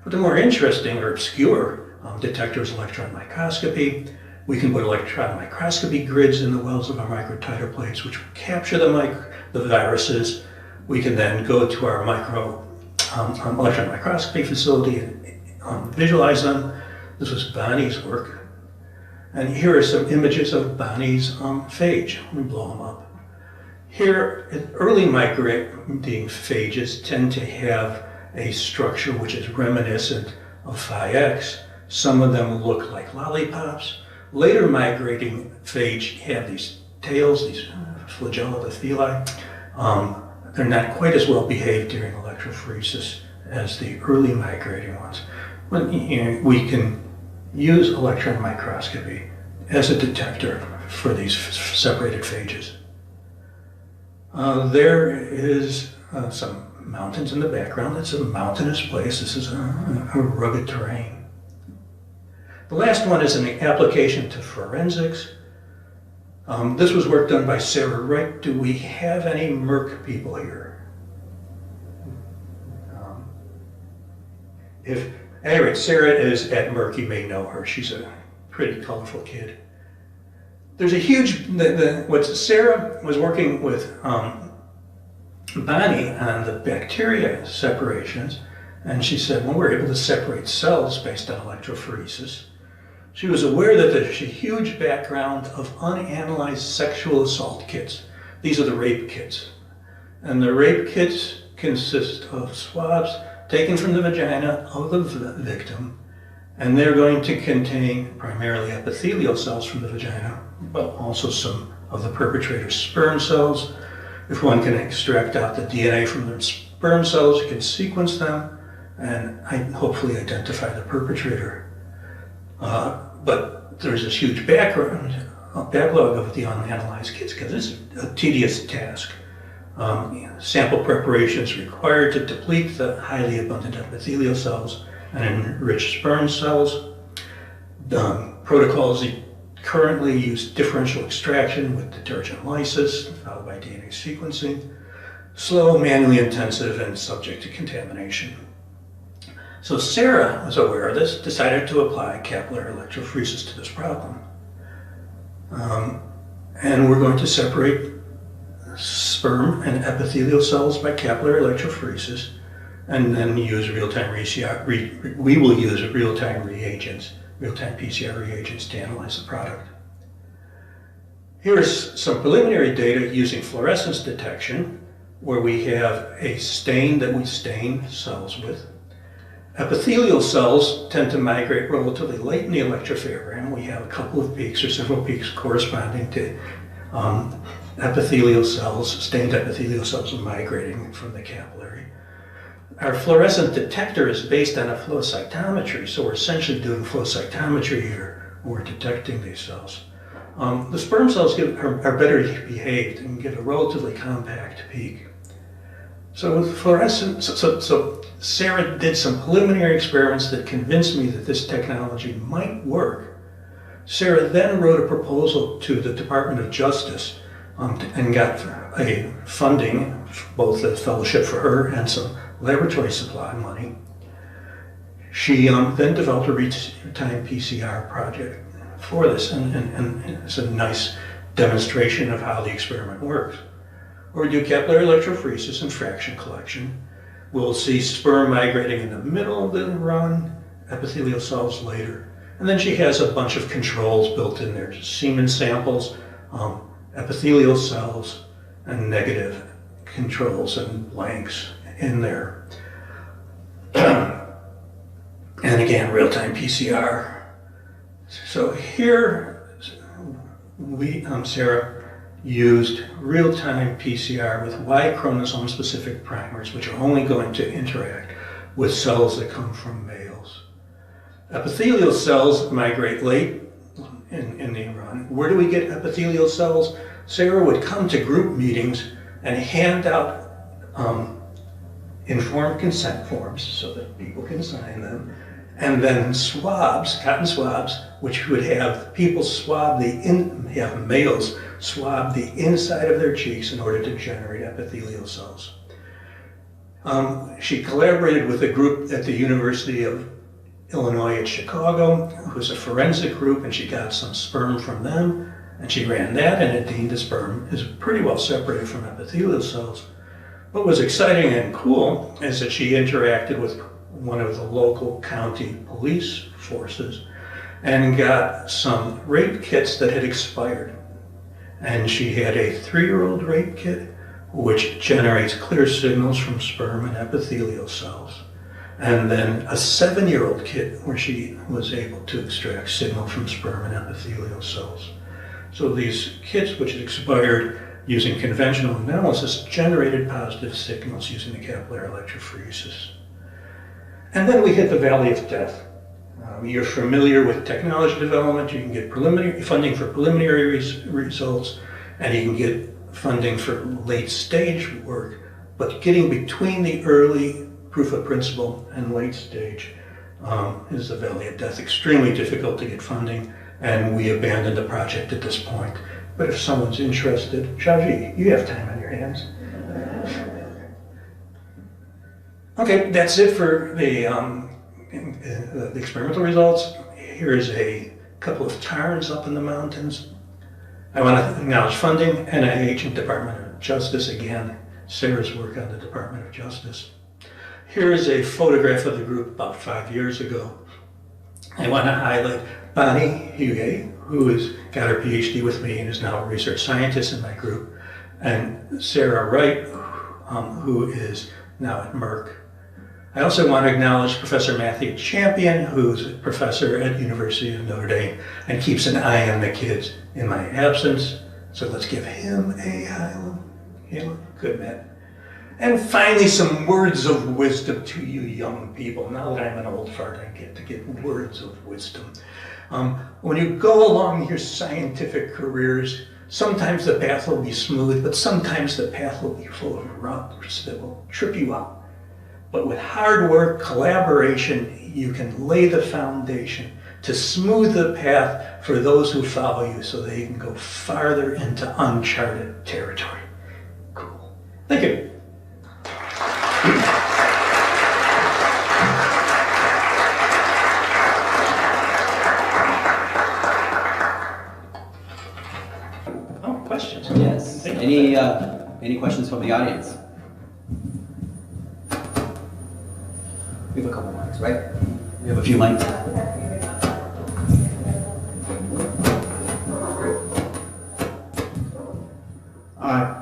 But the more interesting or obscure detector is electron microscopy. We can put electron microscopy grids in the wells of our microtiter plates, which capture the viruses. We can then go to our electron microscopy facility and visualize them. This was Bonnie's work. And here are some images of Bonnie's phage. Let me blow them up. Here, early migrating phages tend to have a structure which is reminiscent of 5X. Some of them look like lollipops. Later migrating phage have these tails, these flagella, the thelai. They're not quite as well behaved during electrophoresis as the early migrating ones. But we can use electron microscopy as a detector for these separated phages. There is some mountains in the background. It's a mountainous place. This is a rugged terrain. The last one is an application to forensics. This was work done by Sarah Wright. Do we have any Merck people here? Anyway, Sarah is at Merck. You may know her. She's a pretty colorful kid. There's a huge, what Sarah was working with Bonnie on the bacteria separations, and she said, well, we're able to separate cells based on electrophoresis. She was aware that there's a huge background of unanalyzed sexual assault kits. These are the rape kits. And the rape kits consist of swabs taken from the vagina of the victim, and they're going to contain primarily epithelial cells from the vagina, but also some of the perpetrator's sperm cells. If one can extract out the DNA from their sperm cells, you can sequence them and hopefully identify the perpetrator. But there's this huge backlog of the unanalyzed kits because this is a tedious task. Sample preparation is required to deplete the highly abundant epithelial cells and enrich sperm cells. Protocols currently use differential extraction with detergent lysis, followed by DNA sequencing. Slow, manually intensive, and subject to contamination. So Sarah was aware of this, decided to apply capillary electrophoresis to this problem. And we're going to separate sperm and epithelial cells by capillary electrophoresis, and then use real-time we will use real-time reagents, real-time PCR reagents to analyze the product. Here's some preliminary data using fluorescence detection, where we have a stain that we stain cells with. Epithelial cells tend to migrate relatively late in the electrophoregram. We have a couple of peaks or several peaks corresponding to epithelial cells, stained epithelial cells migrating from the capillary. Our fluorescent detector is based on a flow cytometry, so we're essentially doing flow cytometry here when we're detecting these cells. The sperm cells are better behaved and give a relatively compact peak. So with fluorescent, so Sarah did some preliminary experiments that convinced me that this technology might work. Sarah then wrote a proposal to the Department of Justice and got a funding, both a fellowship for her and some laboratory supply money. She then developed a real-time PCR project for this, and it's a nice demonstration of how the experiment works. Or do capillary electrophoresis and fraction collection. We'll see sperm migrating in the middle of the run, epithelial cells later. And then she has a bunch of controls built in there, semen samples, epithelial cells, and negative controls and blanks in there. And again, real-time PCR. So here, Sarah used real-time PCR with Y chromosome-specific primers, which are only going to interact with cells that come from males. Epithelial cells migrate late in the run. Where do we get epithelial cells? Sarah would come to group meetings and hand out informed consent forms so that people can sign them, and then swabs, cotton swabs, which would have people swab males swab the inside of their cheeks in order to generate epithelial cells. She collaborated with a group at the University of Illinois at Chicago, who was a forensic group, and she got some sperm from them, and she ran that, and it deemed the sperm is pretty well separated from epithelial cells. What was exciting and cool is that she interacted with one of the local county police forces and got some rape kits that had expired. And she had a 3-year-old rape kit, which generates clear signals from sperm and epithelial cells. And then a 7-year-old kit where she was able to extract signal from sperm and epithelial cells. So these kits, which had expired using conventional analysis, generated positive signals using the capillary electrophoresis. And then we hit the valley of death. You're familiar with technology development. You can get funding for preliminary results, and you can get funding for late stage work. but getting between the early proof of principle and late stage is the valley of death. Extremely difficult to get funding, and we abandoned the project at this point. But if someone's interested, Shaji, you have time on your hands. Okay, that's it for the experimental results. Here's a couple of tarns up in the mountains. I want to acknowledge funding, NIH and Department of Justice again, Sarah's work on the Department of Justice. Here's a photograph of the group about 5 years ago. I want to highlight Bonnie Huguet, who has got her PhD with me and is now a research scientist in my group, and Sarah Wright, who is now at Merck. I also want to acknowledge Professor Matthew Champion, who's a professor at University of Notre Dame and keeps an eye on the kids in my absence. So let's give him a halo. Good, Matt. And finally, some words of wisdom to you young people. Now that I'm an old fart, I get to give words of wisdom. When you go along your scientific careers, sometimes the path will be smooth, but sometimes the path will be full of rocks that will trip you up. But with hard work, collaboration, you can lay the foundation to smooth the path for those who follow you so they can go farther into uncharted territory. Cool. Thank you. Oh, questions? Yes. Any questions from the audience? We have a couple mics, right? We have a few mics.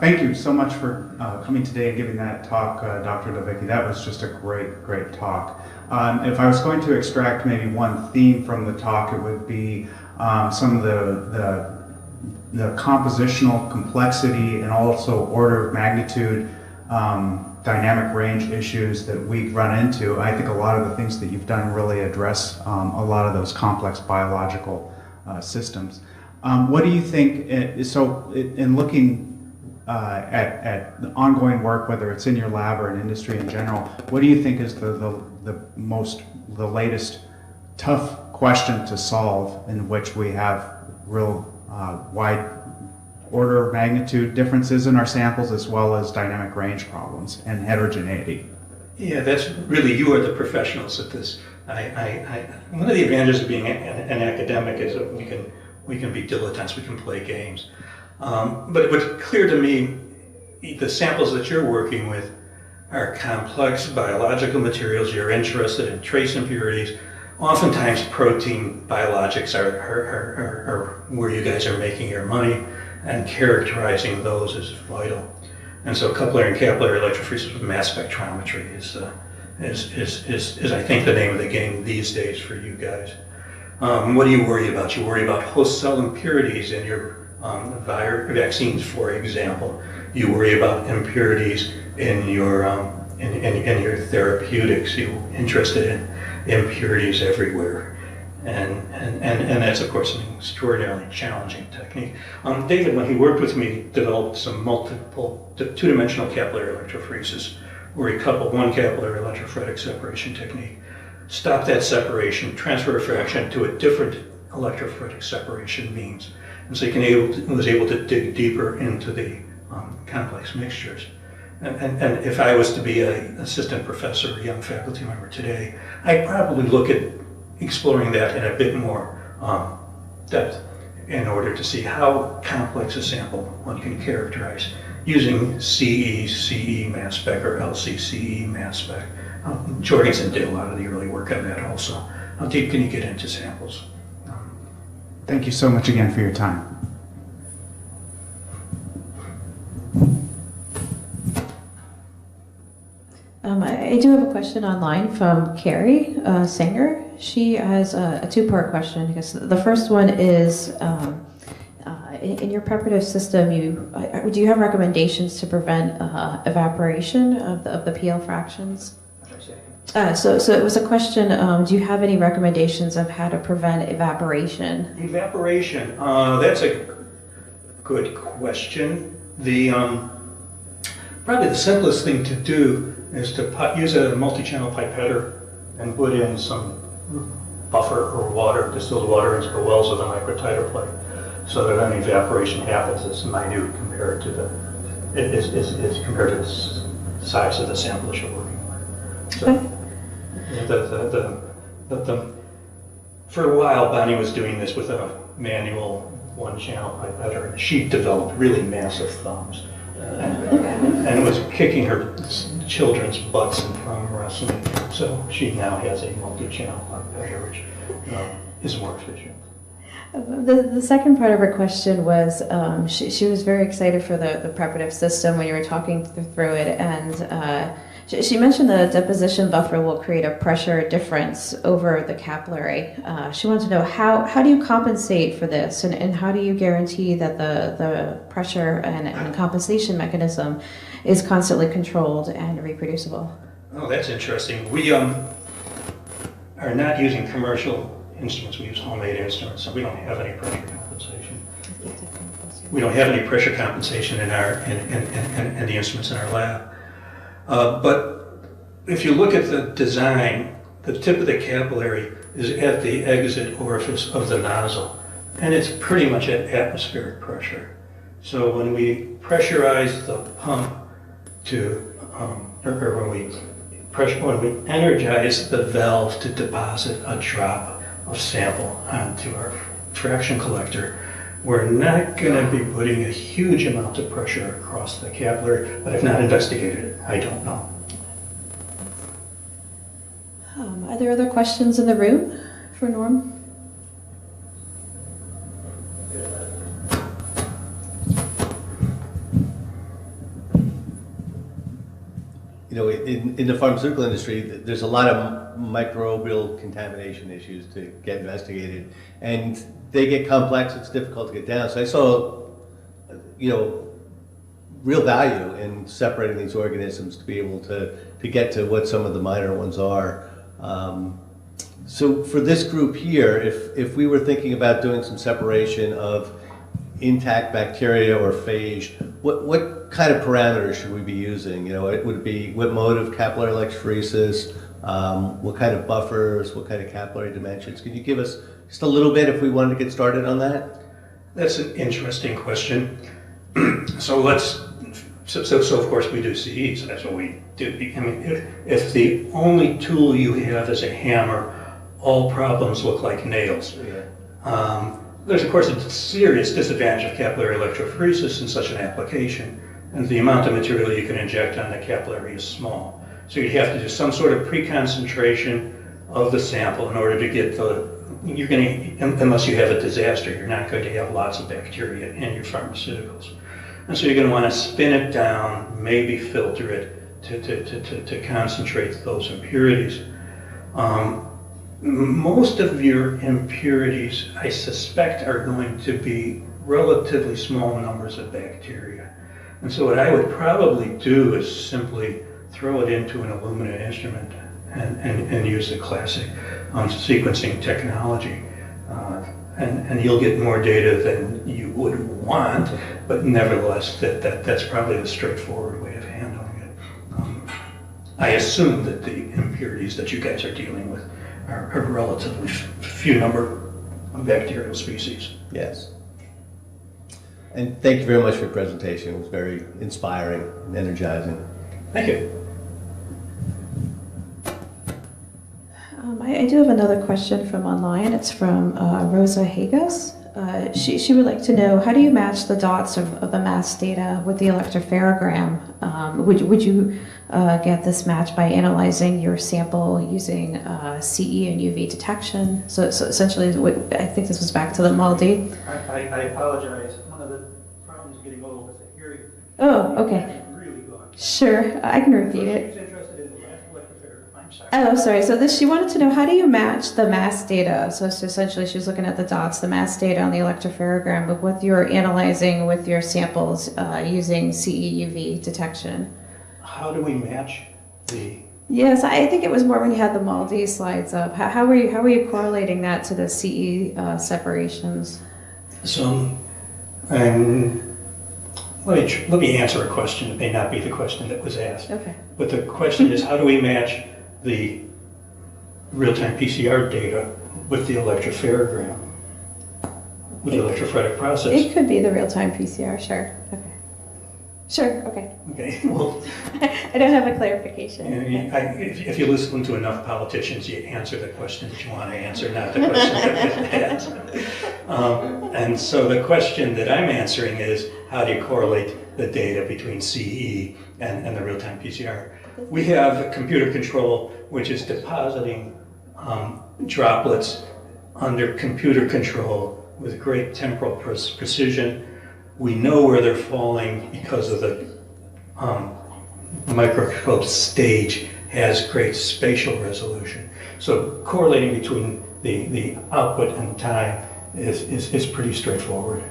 Thank you so much for coming today and giving that talk, Dr. Dovichi. That was just a great talk. If I was going to extract maybe one theme from the talk, it would be some of the compositional complexity and also order of magnitude dynamic range issues that we run into. I think a lot of the things that you've done really address a lot of those complex biological systems. What do you think, in looking at the ongoing work, whether it's in your lab or in industry in general, what do you think is the latest tough question to solve in which we have real wide order of magnitude differences in our samples as well as dynamic range problems and heterogeneity? Yeah, that's really, you are the professionals at this. One of the advantages of being an academic is that we can be dilettantes, we can play games. But what's clear to me, the samples that you're working with are complex biological materials. You're interested in trace impurities. Oftentimes protein biologics are where you guys are making your money, and characterizing those is vital. And so capillary and capillary electrophoresis with mass spectrometry is I think the name of the game these days for you guys. What do you worry about? You worry about host cell impurities in your vaccines, for example. You worry about impurities in your in your therapeutics. You're interested in impurities everywhere. And that's, of course, an extraordinarily challenging technique. David, when he worked with me, developed some multiple two-dimensional capillary electrophoresis, where he coupled one capillary electrophoretic separation technique, stopped that separation, transfer refraction to a different electrophoretic separation means. And so he was able to dig deeper into the complex mixtures. And if I was to be an assistant professor or young faculty member today, I'd probably look at exploring that in a bit more depth in order to see how complex a sample one can characterize using CE mass spec or LCCE mass spec. Jorgensen did a lot of the early work on that also. How deep can you get into samples? Thank you so much again for your time. I do have a question online from Carrie Singer. She has a two-part question. Because the first one is, in your preparative system, do you have recommendations to prevent evaporation of the PL fractions? So it was a question, do you have any recommendations of how to prevent evaporation? Evaporation, that's a good question. Probably the simplest thing to do is to use a multi-channel pipetter and put in some buffer or water, distilled water into the wells of the microtiter plate, so that any evaporation happens is minute compared to the size of the sample that you're working with. So for a while, Bonnie was doing this with a manual one-channel pipetter, and she developed really massive thumbs, and was kicking her children's butts in prom wrestling. So she now has a multi-channel pipetter, which is more efficient. The second part of her question was she was very excited for the preparative system when you were talking through it, and she mentioned the deposition buffer will create a pressure difference over the capillary. She wanted to know how do you compensate for this, and how do you guarantee that the pressure and compensation mechanism is constantly controlled and reproducible? Oh, that's interesting. We are not using commercial instruments. We use homemade instruments, so we don't have any pressure compensation. We don't have any pressure compensation in the instruments in our lab. But if you look at the design, the tip of the capillary is at the exit orifice of the nozzle, and it's pretty much at atmospheric pressure. So when we pressurize the pump when we energize the valve to deposit a drop of sample onto our fraction collector, we're not going to be putting a huge amount of pressure across the capillary, but I've not investigated it. I don't know. Are there other questions in the room for Norm? You know, in the pharmaceutical industry, there's a lot of microbial contamination issues to get investigated, and they get complex. It's difficult to get down. So I saw, real value in separating these organisms to be able to get to what some of the minor ones are. So for this group here, if we were thinking about doing some separation of intact bacteria or phage, what kind of parameters should we be using? Would it be what mode of capillary electrophoresis, what kind of buffers, what kind of capillary dimensions? Could you give us just a little bit if we wanted to get started on that? That's an interesting question. So of course we do CE, so that's what we do. I mean, if the only tool you have is a hammer, all problems look like nails. Yeah. There's of course a serious disadvantage of capillary electrophoresis in such an application, and the amount of material you can inject on the capillary is small. So you'd have to do some sort of pre-concentration of the sample in order to get unless you have a disaster, you're not going to have lots of bacteria in your pharmaceuticals. And so you're going to want to spin it down, maybe filter it to concentrate those impurities. Most of your impurities, I suspect, are going to be relatively small numbers of bacteria. And so what I would probably do is simply throw it into an Illumina instrument and use the classic sequencing technology. And you'll get more data than you would want, but nevertheless, that's probably the straightforward way of handling it. I assume that the impurities that you guys are dealing with are a relatively few number of bacterial species. Yes. And thank you very much for your presentation. It was very inspiring and energizing. Thank you. I do have another question from online. It's from Rosa Hagas. She would like to know, how do you match the dots of the mass data with the electropherogram? Would you get this match by analyzing your sample using CE and UV detection? So essentially, I think this was back to the MALDI. I apologize. One of the problems getting old is the hearing. Oh, okay. Really good. Sure, I can repeat it. She's interested in the electropherogram. I'm sorry. Oh, sorry. So she wanted to know, how do you match the mass data? So essentially, she was looking at the dots, the mass data on the electropherogram, but what you're analyzing with your samples using CE UV detection. How do we match the? Yes, I think it was more when you had the MALDI slides up. How were you correlating that to the CE separations? So, Let me answer a question. It may not be the question that was asked. Okay. But the question is, how do we match the real-time PCR data with the electropherogram, with the electrophoretic process? It could be the real-time PCR, sure. Okay. Sure, okay. Okay, well, I don't have a clarification. if you listen to enough politicians, you answer the question that you want to answer, not the question that was asked. And so the question that I'm answering is, how do you correlate the data between CE and the real-time PCR? We have a computer control, which is depositing droplets under computer control with great temporal precision. We know where they're falling because of the microscope stage has great spatial resolution. So correlating between the output and time is pretty straightforward.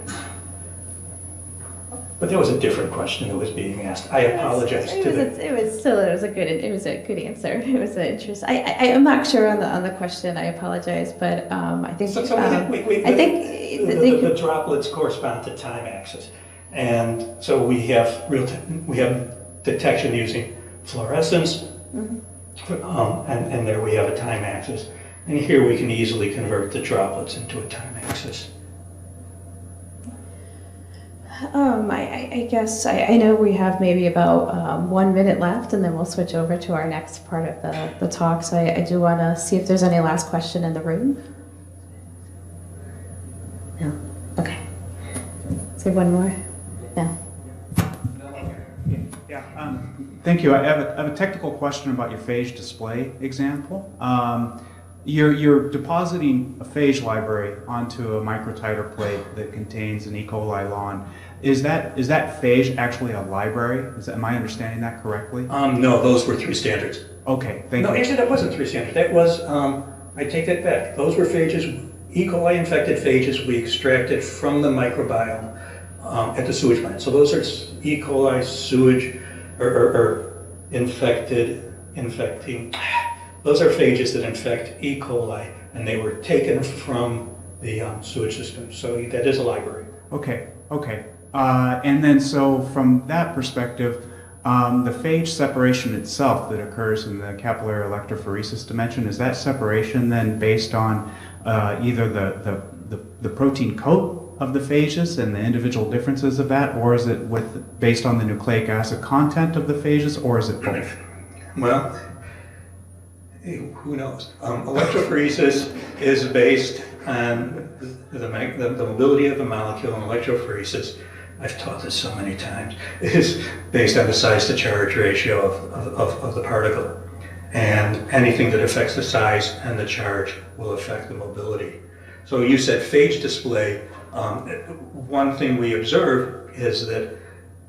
But that was a different question that was being asked. I apologize to the... It was a good answer. It was an interest. I'm not sure on the question. I apologize, but I think the droplets correspond to time axis, and so we have detection using fluorescence, and there we have a time axis, and here we can easily convert the droplets into a time axis. I guess I know we have maybe about 1 minute left, and then we'll switch over to our next part of the talk. So I do want to see if there's any last question in the room. No? Okay. Say one more. No. Yeah, thank you. I have a technical question about your phage display example. You're depositing a phage library onto a microtiter plate that contains an E. coli lawn. Is that phage actually a library? Am I understanding that correctly? No, those were 3 standards. Okay, thank you. No, actually that wasn't 3 standards. That was, I take that back. Those were phages, E. coli infected phages we extracted from the microbiome at the sewage plant. So those are E. coli sewage or infecting. Those are phages that infect E. coli, and they were taken from the sewage system. So that is a library. Okay. And then so from that perspective, the phage separation itself that occurs in the capillary electrophoresis dimension, is that separation then based on either the protein coat of the phages and the individual differences of that, or is it based on the nucleic acid content of the phages, or is it both? Well, who knows? Electrophoresis is based on the mobility of the molecule, and electrophoresis, I've taught this so many times, is based on the size to charge ratio of the particle. And anything that affects the size and the charge will affect the mobility. So you said phage display. One thing we observe is that,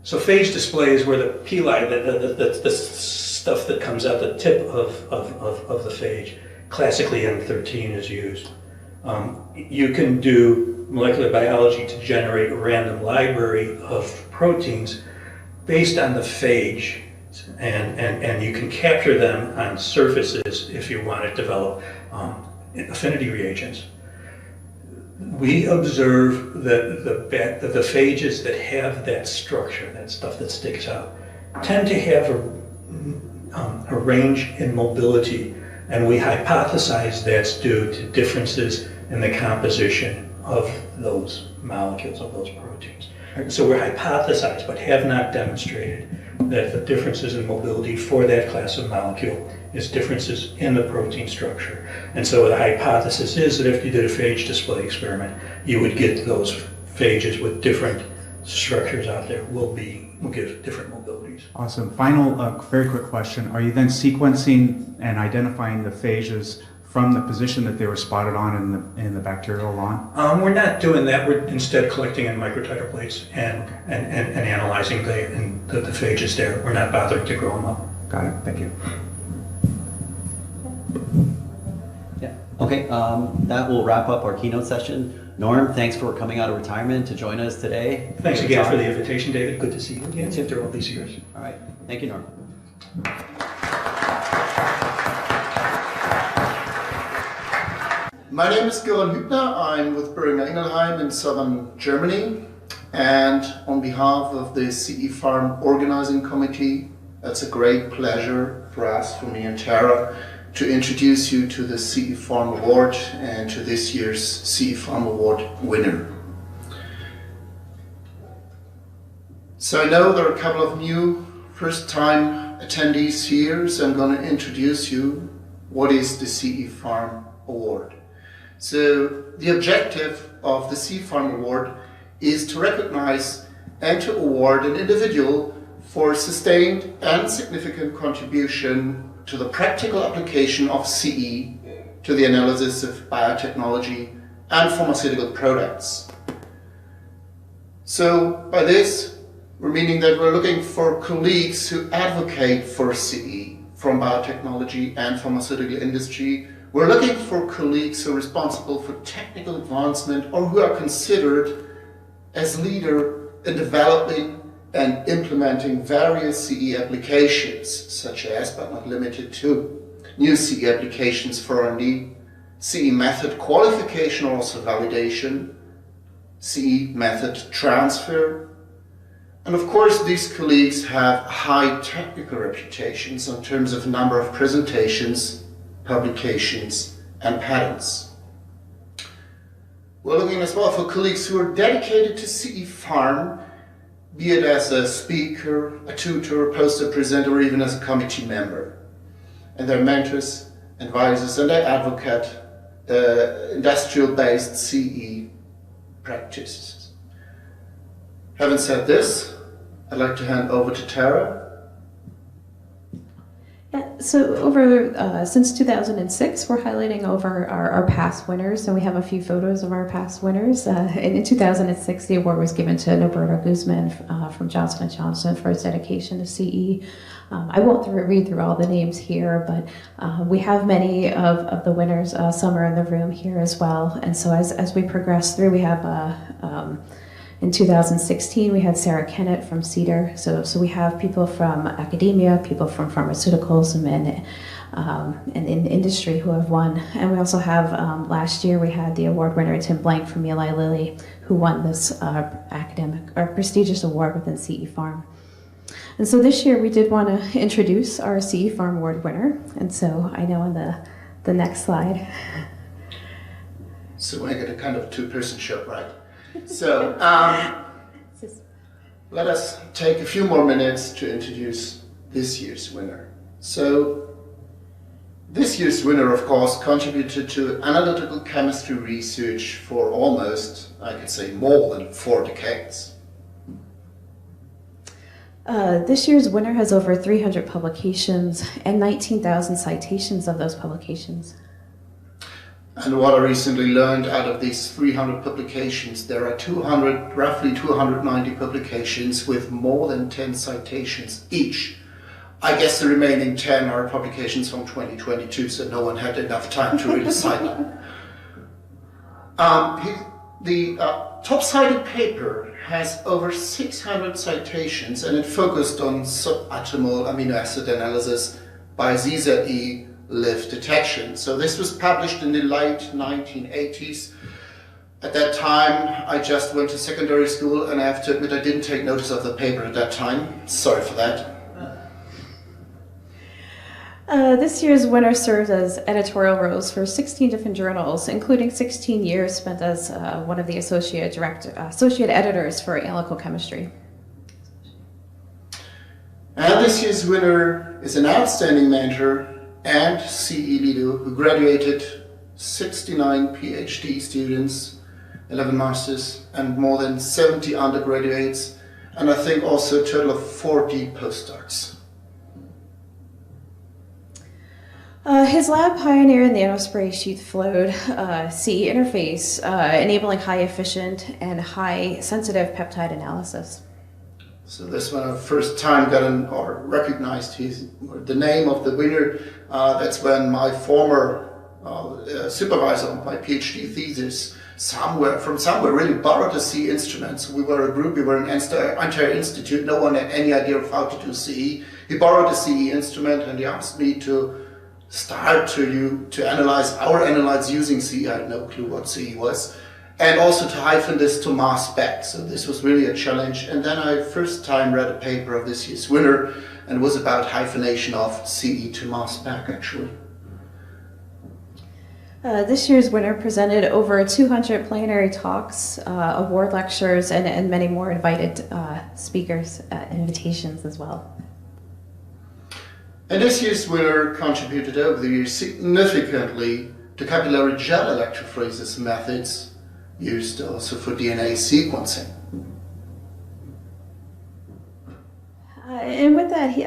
so phage display is where the pili, the stuff that comes out the tip of the phage, classically M13 is used. You can do molecular biology to generate a random library of proteins based on the phage, and you can capture them on surfaces if you want to develop affinity reagents. We observe that the phages that have that structure, that stuff that sticks out, tend to have a range in mobility, and we hypothesize that's due to differences in the composition of those molecules, of those proteins. So we're hypothesized, but have not demonstrated, that the differences in mobility for that class of molecule is differences in the protein structure. And so the hypothesis is that if you did a phage display experiment, you would get those phages with different structures out there will give different mobilities. Awesome. Final, very quick question. Are you then sequencing and identifying the phages from the position that they were spotted on in the bacterial lawn? We're not doing that. We're instead collecting in microtiter plates and analyzing the phages there. We're not bothering to grow them up. Got it. Thank you. Yeah. Okay. That will wrap up our keynote session. Norm, thanks for coming out of retirement to join us today. Thanks again for the invitation, David. Good to see you again after all these years. All right. Thank you, Norm. My name is Göran Hübner. I'm with Boehringer Ingelheim in southern Germany. And on behalf of the CE Pharm Organizing Committee, it's a great pleasure for us, for me and Tara, to introduce you to the CE Pharm Award and to this year's CE Pharm Award winner. So I know there are a couple of new first-time attendees here, so I'm going to introduce you what is the CE Pharm Award. So the objective of the CE Pharm Award is to recognize and to award an individual for sustained and significant contribution to the practical application of CE to the analysis of biotechnology and pharmaceutical products. So by this, we're meaning that we're looking for colleagues who advocate for CE from biotechnology and pharmaceutical industry. We're looking for colleagues who are responsible for technical advancement or who are considered as leader in developing and implementing various CE applications, such as, but not limited to, new CE applications for R&D, CE method qualification or also validation, CE method transfer, and of course these colleagues have high technical reputations in terms of number of presentations, publications, and patents. We're looking as well for colleagues who are dedicated to CE Pharm, be it as a speaker, a tutor, a poster presenter, or even as a committee member. And they're mentors, advisors, and they advocate industrial-based CE practices. Having said this, I'd like to hand over to Tara. Yeah, so since 2006, we're highlighting over our past winners, and we have a few photos of our past winners. In 2006, the award was given to Notre Guzman from Johnson & Johnson for his dedication to CE. I won't read through all the names here, but we have many of the winners. Some are in the room here as well. And so as we progress through, we have in 2016, we had Sarah Kennett from Cedar. So we have people from academia, people from pharmaceuticals, and in industry who have won. And we also have, last year, we had the award winner, Tim Blank from Eli Lilly, who won this academic or prestigious award within CE Pharm. And so this year, we did want to introduce our CE Pharm Award winner. And so I know on the next slide. So we're going to kind of two-person show, right? So let us take a few more minutes to introduce this year's winner. So this year's winner, of course, contributed to analytical chemistry research for almost, I could say, more than 4 decades. This year's winner has over 300 publications and 19,000 citations of those publications. And what I recently learned, out of these 300 publications, there are roughly 290 publications with more than 10 citations each. I guess the remaining 10 are publications from 2022, so no one had enough time to really cite them. The top-cited paper has over 600 citations, and it focused on subatomal amino acid analysis by ZZE lift detection. So this was published in the late 1980s. At that time, I just went to secondary school, and I have to admit I didn't take notice of the paper at that time. Sorry for that. This year's winner serves as editorial roles for 16 different journals, including 16 years spent as one of the associate editors for analytical chemistry. And this year's winner is an outstanding mentor and CE leader who graduated 69 PhD students, 11 masters, and more than 70 undergraduates, and I think also a total of 40 postdocs. His lab pioneered the nanospray sheath-flowed CE interface, enabling high-efficient and high-sensitive peptide analysis. So this when I first time recognized the name of the winner. That's when my former supervisor of my PhD thesis from somewhere really borrowed the CE instruments. We were a group, we were an entire institute, no one had any idea of how to do CE. He borrowed the CE instrument and he asked me to start to analyze our analytes using CE. I had no clue what CE was. and also to hyphen this to mass spec. So this was really a challenge. And then I first time read a paper of this year's winner, and it was about hyphenation of CE to mass spec, actually. This year's winner presented over 200 plenary talks, award lectures, and many more invited speakers, invitations as well. And this year's winner contributed over the years significantly to capillary gel electrophoresis methods used also for DNA sequencing. And with that,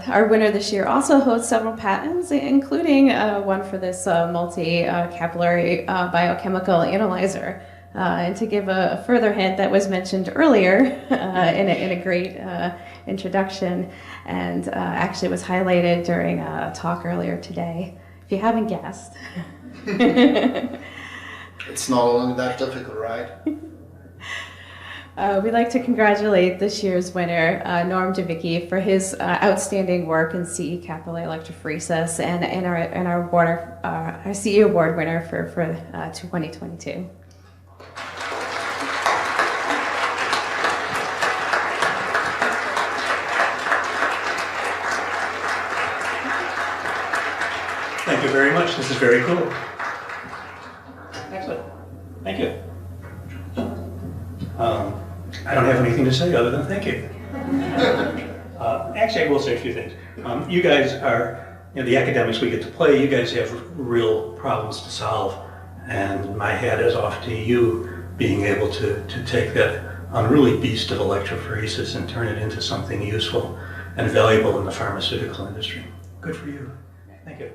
our winner this year also holds several patents, including one for this multi-capillary biochemical analyzer. And to give a further hint that was mentioned earlier in a great introduction, and actually was highlighted during a talk earlier today. If you haven't guessed. It's not only that difficult, right? We'd like to congratulate this year's winner, Norm Dovichi, for his outstanding work in CE capillary electrophoresis, and our CE award winner for 2022. Thank you very much. This is very cool. Excellent. Thank you. I don't have anything to say other than thank you. Actually, I will say a few things. You guys are, the academics we get to play, you guys have real problems to solve. And my hat is off to you being able to take that unruly beast of electrophoresis and turn it into something useful and valuable in the pharmaceutical industry. Good for you. Thank you.